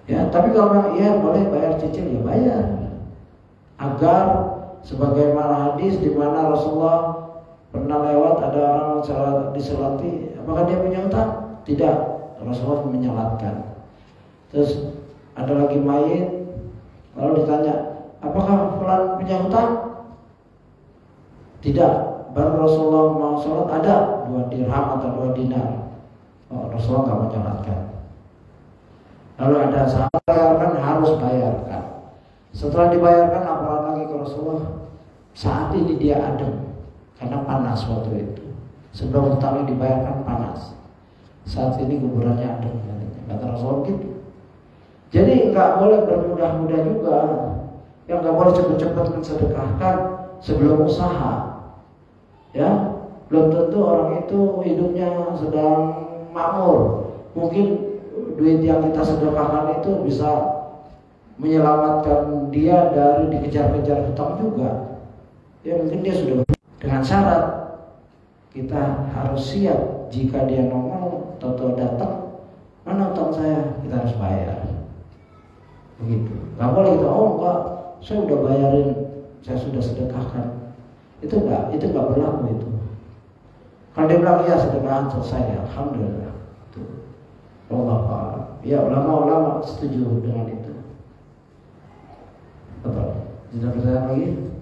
Ya, tapi kalau ya boleh bayar cicil, ya bayar. Agar sebagaimana hadis di mana Rasulullah pernah lewat, ada orang salat disolati, apakah dia punya utang? Tidak, Rasulullah menyalatkan. Terus ada lagi mayit, lalu ditanya, apakah fulan punya hutang? Tidak. Baru Rasulullah mau sholat, ada 2 dirham atau 2 dinar. Oh, Rasulullah nggak menyalatkan. Lalu ada sahabat bayarkan, harus bayarkan. Setelah dibayarkan, apalagi ke Rasulullah, saat ini dia adem karena panas waktu itu. Sebelum hutangnya dibayarkan panas. Saat ini kuburannya adem. Kata Rasulullah gitu. Jadi nggak boleh bermudah-mudah juga. Yang nggak boleh cepat-cepat mensedekahkan sebelum usaha. Ya, belum tentu orang itu hidupnya sedang makmur. Mungkin duit yang kita sedekahkan itu bisa menyelamatkan dia dari dikejar-kejar hutang juga. Ya mungkin dia sudah, dengan syarat kita harus siap jika dia nongol atau datang, mana utang saya, kita harus bayar. Begitu. Nggak boleh kita, oh enggak, saya udah bayarin, saya sudah sedekahkan. Itu enggak berlaku itu. Kalau dia bilang ya sedekahan selesai, alhamdulillah. Itu. Allah. Ya ulama-ulama setuju dengan itu. Betul. Tidak percaya lagi?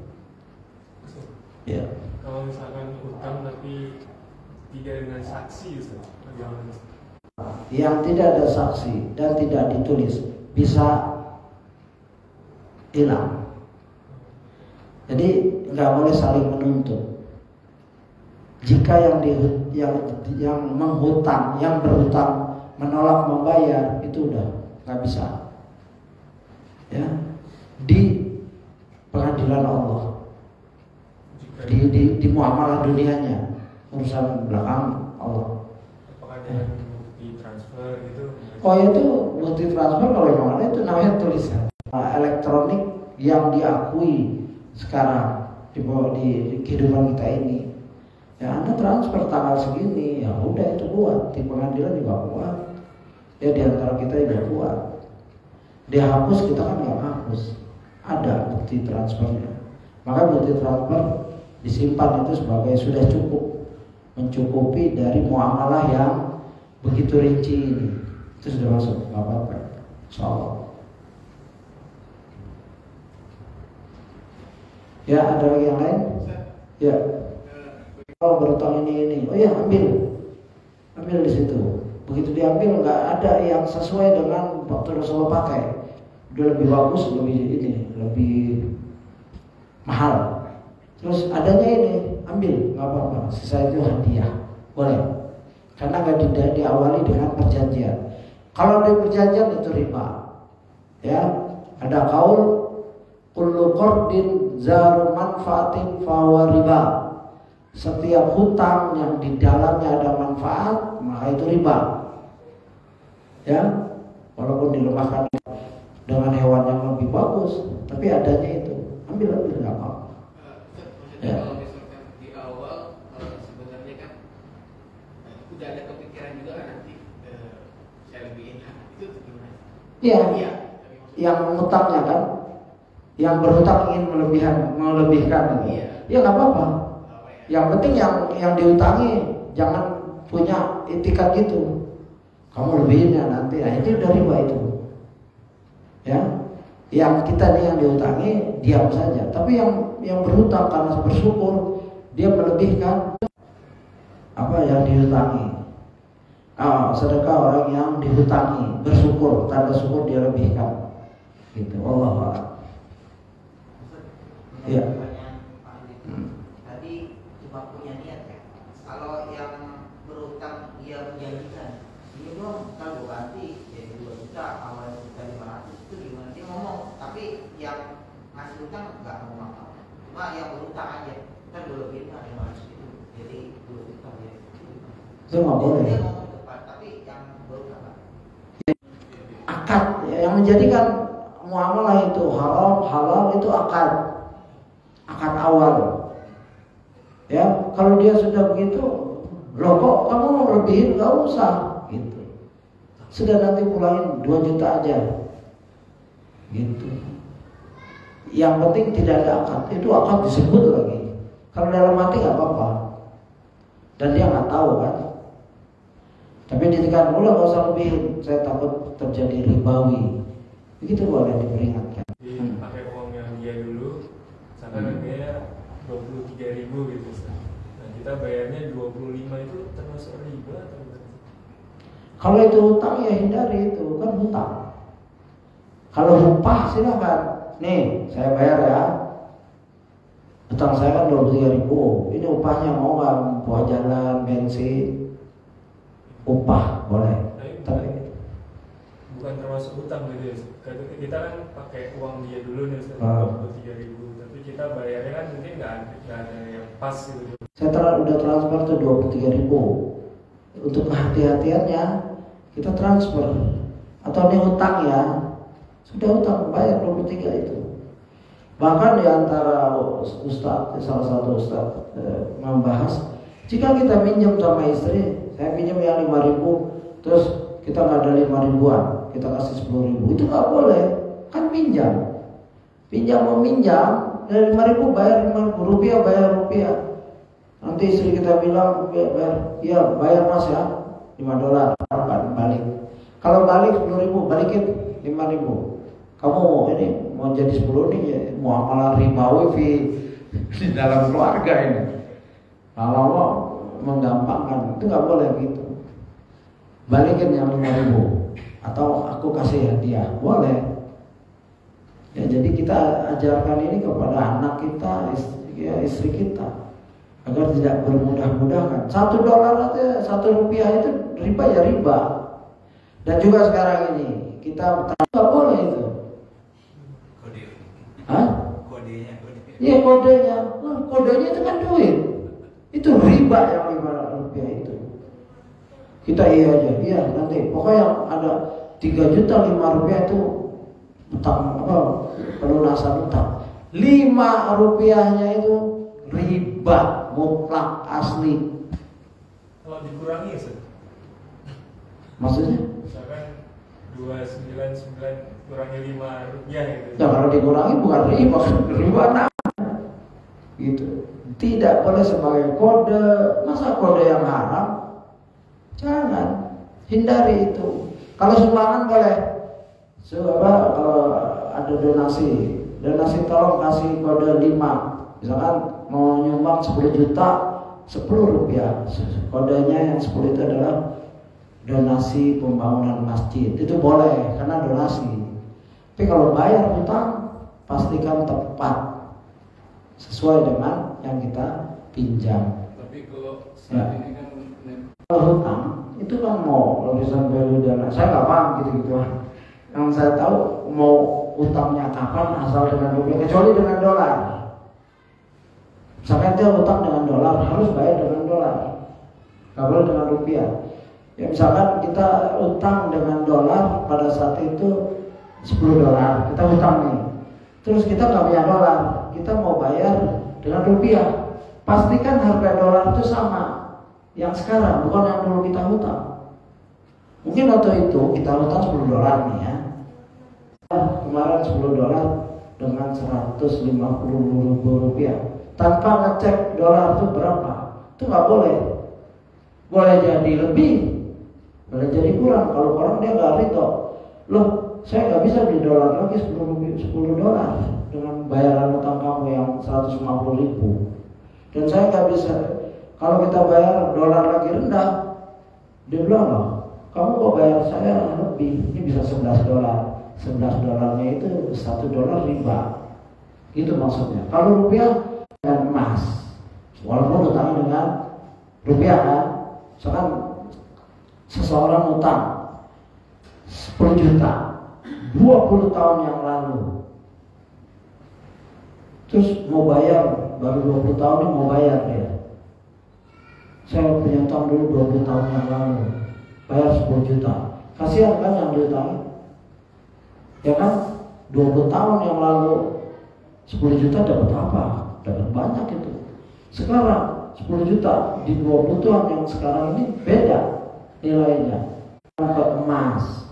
Ya. Kalau misalkan utang tapi tidak dengan saksi Ustaz. Bagaimana? Yang tidak ada saksi dan tidak ditulis bisa hilang. Jadi nggak boleh saling menuntut. Jika yang menghutang, yang berhutang menolak membayar, itu udah nggak bisa. Ya, di pengadilan Allah, di muamalah dunianya, urusan belakang Allah. Apakah dengan bukti transfer gitu? Oh itu bukti transfer kalau yang ada itu namanya tulisan elektronik yang diakui sekarang di kehidupan kita ini. Ya Anda transfer tanggal segini, ya udah itu buat di pengadilan juga buat. Ya di antara kita juga buat. Dia hapus, kita kan nggak hapus. Ada bukti transfernya. Maka bukti transfer disimpan itu sebagai sudah cukup, mencukupi dari muamalah yang begitu rinci ini. Itu sudah masuk, nggak apa-apa. Insyaallah. Ya ada lagi yang lain? Ya. Kalau berutang ini, oh ya ambil di situ. Begitu diambil nggak ada yang sesuai dengan waktu Rasulullah pakai. Udah lebih bagus, lebih mahal. Terus adanya ini, ambil, nggak apa-apa. Sisa itu hadiah, boleh. Karena nggak diawali dengan perjanjian. Kalau ada perjanjian itu riba. Ya, ada kaul kullu qardin zaru manfaatin fahuwa riba. Setiap hutang yang di dalamnya ada manfaat, maka itu riba. Ya, walaupun dilemahkan dengan hewan yang lebih bagus, tapi adanya itu, ambil nggak apa-apa. Ya. Kalau misalkan di awal sebenarnya kan udah ada kepikiran juga kan nanti saya lebihin, itu gimana? Iya. Yang mengutangnya kan, yang berhutang ingin melebihkan, Iya. Ya nggak apa-apa. Yang penting yang diutangi jangan punya itikat gitu. Kamu lebihin ya nanti, nah itu udah riba itu. Ya, yang kita nih yang diutangi diam saja. Tapi yang berhutang karena bersyukur dia melebihkan apa yang diutangi. Sedekah orang yang dihutangi bersyukur, tanda syukur dia lebihkan. Gitu. Allah. Ya. Tadi cuma punya niat kan. Kalau yang berutang dia menjanjikan, ini dong kalau gue ganti jadi 2 juta, awalnya 1.500, itu gimana? Dia ngomong, tapi yang ngasih utang nggak ngomong apa. Cuma yang berutang aja, kan gue lebihin kan 500 itu, jadi 2 juta ya. Itu nggak boleh. Dia ngomong tepat, tapi yang berutang kan. Akad yang menjadikan muamalah itu haram halal itu akad awal. Ya, kalau dia sudah begitu, loh kok kamu lebihin, nggak usah gitu. Sudah nanti pulangin 2 juta aja. Gitu. Yang penting tidak ada akad. Itu akad disebut lagi. Kalau dalam hati nggak apa-apa. Dan dia nggak tahu kan. Tapi ditekan pula nggak usah lebihin. Saya takut terjadi ribawi. Begitu boleh diperingatkan. Pakai uang yang dia dulu, misalkan harganya 23.000 gitu. Nah kita bayarnya 25 itu termasuk riba atau bukan? Kalau itu hutang ya hindari, itu kan hutang. Kalau upah silakan. Nih saya bayar ya. Hutang saya kan 23.000. Ini upahnya mau nggak? Buah jalan, bensin, upah boleh. Tapi bukan termasuk hutang gitu ya. Kita kan pakai uang dia dulu nih 23.000, tapi kita bayarnya kan mungkin nggak ada yang pas gitu. Saya udah transfer tuh 23.000. Untuk kehati-hatiannya kita transfer. Atau ini hutang ya, sudah hutang bayar 23 itu. Bahkan di antara ustaz, salah satu ustaz membahas, jika kita minjem sama istri, saya pinjam yang 5.000, terus kita nggak ada 5.000-an, kita kasih 10.000, itu nggak boleh, kan pinjam meminjam dari 5.000 bayar 5.000 rupiah, bayar rupiah. Nanti istri kita bilang bayar mas ya $5 balik. Kalau balik 10.000 balikin 5.000. Kamu ini mau jadi 10 nih ya, muamalah ribawi di dalam keluarga ini. Kalau menggampangkan, itu nggak boleh gitu. Balikin yang 5.000 atau aku kasih hadiah, boleh. Ya, jadi kita ajarkan ini kepada anak kita, istri kita, agar tidak bermudah-mudahkan. $1 aja, $1 itu riba ya riba. Dan juga sekarang ini kita nggak boleh itu. Kode. Hah? Kodenya. Iya kodenya. Nah, kodenya itu kan duit. Itu riba yang $5 itu. Kita iya aja, iya nanti. Pokoknya ada 3 juta $5 itu utang apa? Pelunasan utang. $5-nya itu riba mutlak asli. Kalau dikurangi ya, Ustaz? Maksudnya? Misalkan 299 kurangi $5 gitu. Ya kalau dikurangi bukan riba, riba gitu. Tidak boleh sebagai kode. Masa kode yang haram? Jangan, hindari itu. Kalau sumbangan boleh. Kalau ada donasi tolong kasih kode 5. Misalkan mau nyumbang 10 juta, $10. Kodenya yang 10 itu adalah donasi pembangunan masjid. Itu boleh karena donasi. Tapi kalau bayar hutang, pastikan tepat sesuai dengan yang kita pinjam. Tapi kalau saat ini kan Kalau hutang itu kan mau lapisan value dana. Saya nggak paham gitu-gituan. Yang saya tahu mau utangnya kapan asal dengan rupiah, kecuali dengan dolar. Misalkan dia utang dengan dolar, harus bayar dengan dolar, nggak boleh dengan rupiah. Ya misalkan kita utang dengan dolar pada saat itu $10, kita utang nih. Terus kita nggak punya dolar, kita mau bayar dengan rupiah. Pastikan harga dolar itu sama yang sekarang, bukan yang dulu kita hutang. Mungkin waktu itu kita hutang $10 nih ya. Kemarin $10 dengan $150.000 tanpa ngecek dolar itu berapa. Itu nggak boleh. Boleh jadi lebih, boleh jadi kurang. Kalau orang dia nggak ridho, loh saya nggak bisa beli dolar lagi $10 dengan bayaran utang kamu yang 150.000. Dan saya nggak bisa. Kalau kita bayar dolar lagi rendah, dia bilang loh, kamu kok bayar saya lebih? Ini bisa $11. $11 itu $1 riba. Itu maksudnya. Kalau rupiah dengan emas, walaupun utangnya dengan rupiah kan, misalkan seseorang utang 10 juta 20 tahun yang lalu, terus mau bayar baru 20 tahun ini mau bayar dia. Saya punya utang dulu 20 tahun yang lalu, bayar 10 juta. Kasihan kan yang diutangi? Ya kan, 20 tahun yang lalu 10 juta dapat apa? Dapat banyak itu. Sekarang 10 juta di 20 tahun yang sekarang ini beda nilainya. Ke emas.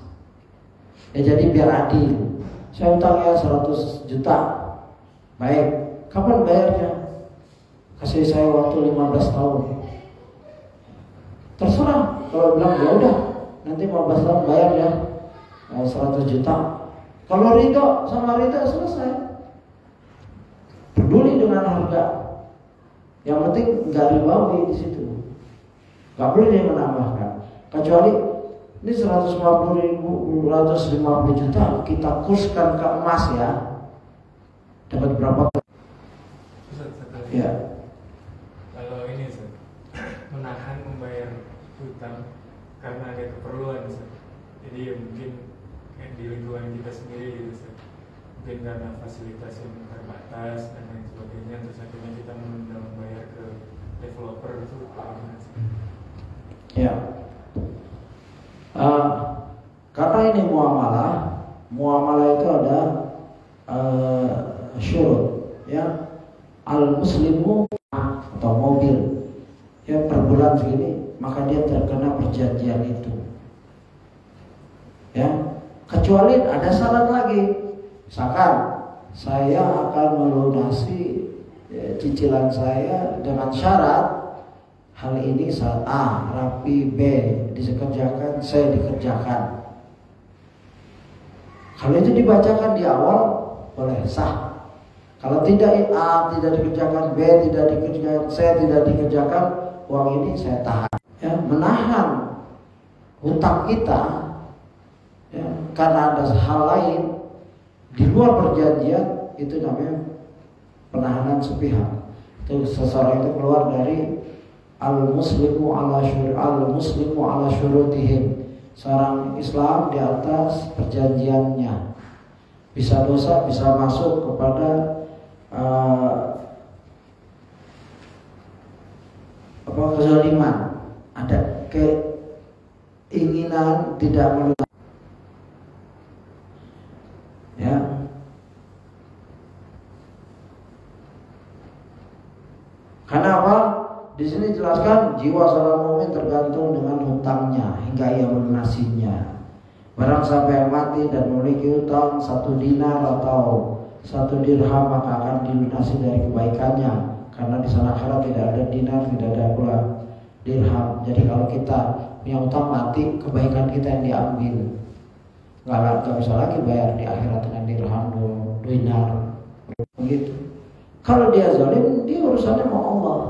Ya jadi biar adil. Saya utangnya 100 juta. Baik, kapan bayarnya? Kasih saya waktu 15 tahun. Terserah. Kalau bilang ya udah, nanti 15 tahun bayar ya 100 juta. Kalau ridho sama ridho selesai. Peduli dengan harga. Yang penting nggak ribawi di situ. Nggak boleh dia menambahkan. Kecuali ini 150 juta kita kurskan ke emas ya. Dapat berapa? Ya. Kalau ini menahan membayar hutang karena ada keperluan, jadi ya mungkin di lingkungan kita sendiri gitu, mungkin karena fasilitas yang terbatas dan lain sebagainya, terus akhirnya kita menunda membayar ke developer itu bagaimana sih? Ya, karena ini muamalah itu ada syurut ya. Al muslimu atau mobil ya per bulan segini, maka dia terkena perjanjian itu ya. Kecuali ada syarat lagi, misalkan saya akan melunasi cicilan saya dengan syarat hal ini saat A rapi, B dikerjakan, C dikerjakan. Kalau itu dibacakan di awal boleh sah. Kalau tidak, A tidak dikerjakan, B tidak dikerjakan, C tidak dikerjakan, uang ini saya tahan. Ya, menahan hutang kita ya, karena ada hal lain di luar perjanjian, itu namanya penahanan sepihak. Itu seseorang itu keluar dari al-muslimu ala syurutihim. Seorang Islam di atas perjanjiannya. Bisa dosa, bisa masuk kepada kezaliman. Ada keinginan tidak menutup. Ya. Karena apa? Di sini jelaskan jiwa seorang mukmin tergantung dengan hutangnya hingga ia melunasinya. Barang siapa yang mati dan memiliki hutang 1 dinar atau 1 dirham, maka akan dilunasi dari kebaikannya. Karena di sana akhirat tidak ada dinar, tidak ada pula dirham. Jadi kalau kita punya hutang mati, kebaikan kita yang diambil. Nggak bisa lagi bayar di akhirat dengan dirham, dinar, begitu. Kalau dia zalim, dia urusannya mau Allah.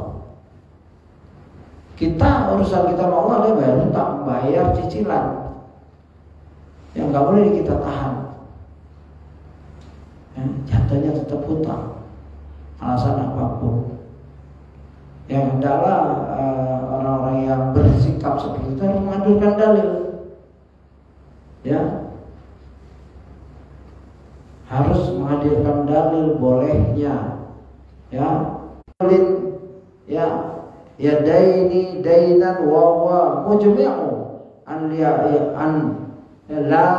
Kita urusan kita mau Allah, dia bayar hutang, bayar cicilan. Yang nggak boleh kita tahan. Ya, jatuhnya tetap hutang, alasan apapun. Yang adalah orang-orang yang bersikap seperti itu harus menghadirkan dalil. Ya, harus menghadirkan dalil bolehnya. Ya, ya daini dainan wa huwa mujmi'u an la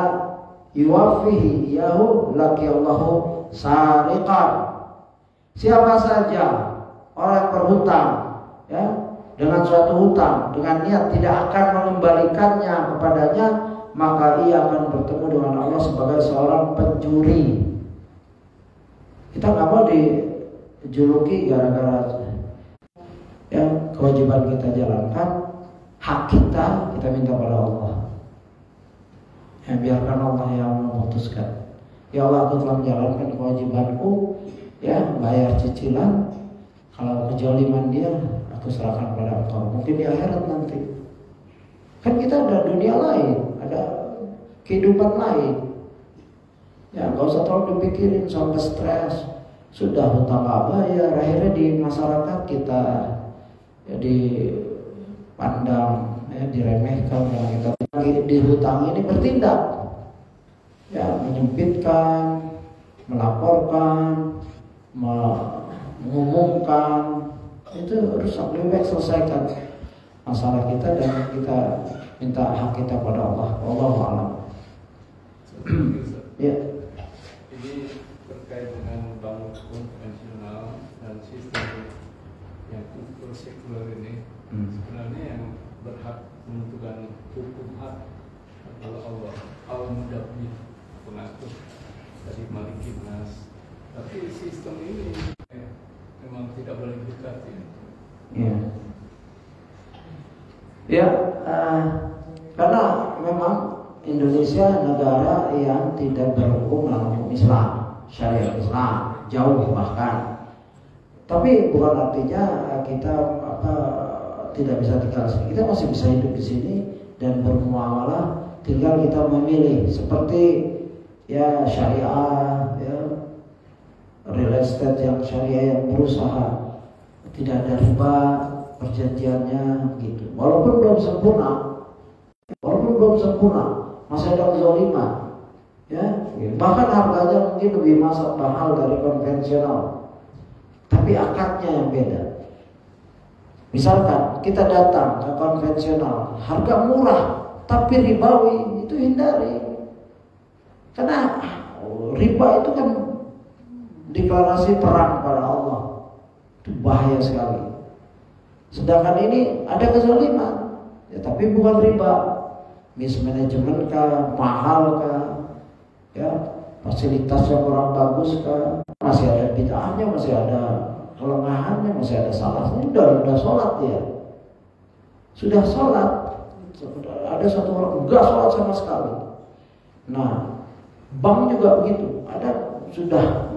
yuwafihi yahu laki Allahu sariqan. Siapa saja orang yang berhutang ya dengan suatu hutang dengan niat tidak akan mengembalikannya kepadanya, maka ia akan bertemu dengan Allah sebagai seorang pencuri. Kita nggak mau dijuluki gara-gara ya kewajiban kita jalankan, hak kita minta pada Allah. Ya, biarkan Allah yang memutuskan. Ya Allah, aku telah menjalankan kewajibanku, ya bayar cicilan. Kalau kejoliman dia, aku serahkan pada Engkau. Mungkin di akhirat nanti. Kan kita ada dunia lain, ada kehidupan lain. Ya, nggak usah terlalu dipikirin sampai stres. Sudah hutang gak bayar, akhirnya di masyarakat kita ya dipandang, ya diremehkan karena kita di hutang ini bertindak, ya menyempitkan, melaporkan, mengumumkan. Itu harus lebih baik selesaikan masalah kita dan kita minta hak kita pada Allah. Wallahu a'lam. Ya. Ini terkait dengan bank konvensional dan sistem yang sekuler ini, sebenarnya yang berhak menentukan hukum hak adalah Allah, Al-Mudabbir, pengatur dari Malikin Nas. Tapi sistem ini memang tidak boleh didekati. Ya, karena memang Indonesia negara yang tidak berhukum dalam hukum Islam, syariat Islam, jauh bahkan. Tapi bukan artinya kita tidak bisa tinggal di sini. Kita masih bisa hidup di sini dan bermuamalah. Tinggal kita memilih seperti ya syariah, ya real estate yang syariah yang berusaha tidak ada riba perjanjiannya gitu. Walaupun belum sempurna, masih ada kezaliman. Ya, bahkan harganya mungkin lebih mahal dari konvensional. Tapi akadnya yang beda. Misalkan kita datang ke konvensional, harga murah tapi ribawi, itu hindari. Karena riba itu kan deklarasi perang pada Allah. Itu bahaya sekali. Sedangkan ini ada kezaliman, ya, tapi bukan riba. Mismanagement kah, mahal kah, ya fasilitasnya kurang bagus kah, masih ada bid'ahnya, masih ada kelengahannya, masih ada salahnya. Udah sholat dia, sudah sholat. Ada satu orang enggak sholat sama sekali. Nah, bank juga begitu. Ada sudah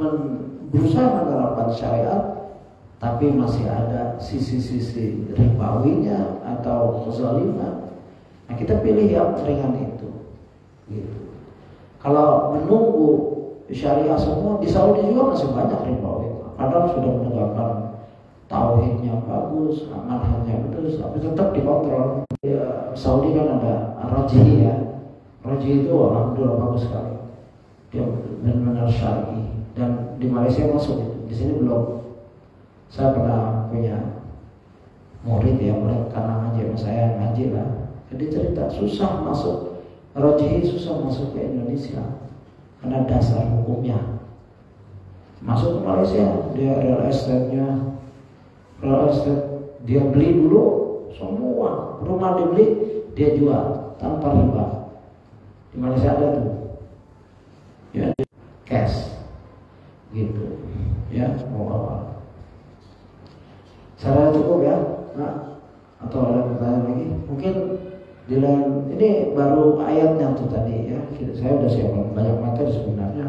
berusaha menerapkan syariat, tapi masih ada sisi-sisi ribawinya atau kezaliman, nah kita pilih yang ringan itu gitu. Kalau menunggu syariah semua, di Saudi juga masih banyak ribawi, padahal sudah menegakkan tauhidnya bagus, amanahnya bagus, tapi tetap dikontrol. Ya, Saudi kan ada Raji ya, Raji itu alhamdulillah bagus sekali, dia benar-benar syar'i, dan di Malaysia masuk itu, di sini belum. Saya pernah punya murid ya, murid karena ngaji sama saya, ngaji lah, jadi cerita susah masuk Raji, susah masuk ke Indonesia karena dasar hukumnya. Masuk ke Malaysia, dia real estate-nya, real estate dia beli dulu semua, rumah dibeli dia jual tanpa riba. Di Malaysia ada tuh ya, cash gitu ya. Mau cara cukup ya, nah, atau ada pertanyaan lagi? Mungkin di lain, ini baru ayatnya tuh tadi ya. Saya udah siapkan banyak materi sebenarnya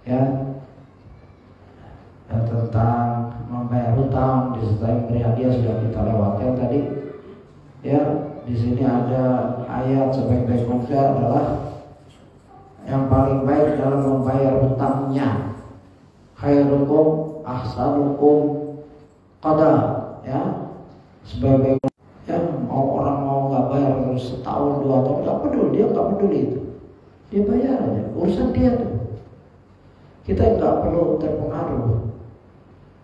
ya, tentang membayar hutang disertai memberi hadiah sudah kita lewatkan tadi ya. Di sini ada ayat sebaik-baik manusia adalah yang paling baik dalam membayar hutangnya. Khairukum ahsanukum qada ya, sebagai ya, mau orang mau nggak bayar terus setahun 2 tahun nggak peduli, dia nggak peduli itu, dia bayar aja, urusan dia tuh. Kita nggak perlu terpengaruh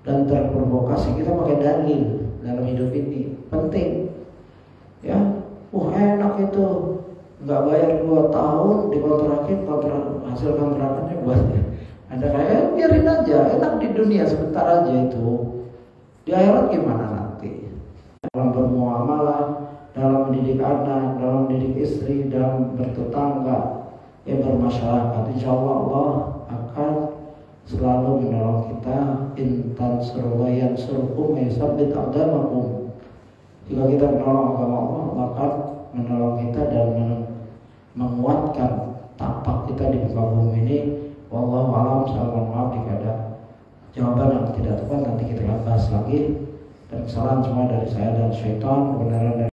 dan terprovokasi, kita pakai dalil dalam hidup ini penting ya. Enak itu, nggak bayar 2 tahun dikontrakin, hasil kontrakannya buat ada kayak biarin aja, enak di dunia sebentar aja itu. Di akhirat gimana nanti? Dalam bermuamalah, dalam mendidik anak, dalam mendidik istri, dalam bertetangga, ya bermasyarakat, insya Allah akan selalu menolong kita. Intan surwayan surkum yasabit agamakum. Jika kita menolong agama Allah, akan menolong kita dan menguatkan tapak kita di muka bumi ini. Wallahu a'lam. Saya mohon maaf jika ada jawaban yang tidak tepat, nanti kita bahas lagi. Dan kesalahan semua dari saya dan syaitan, kebenaran dari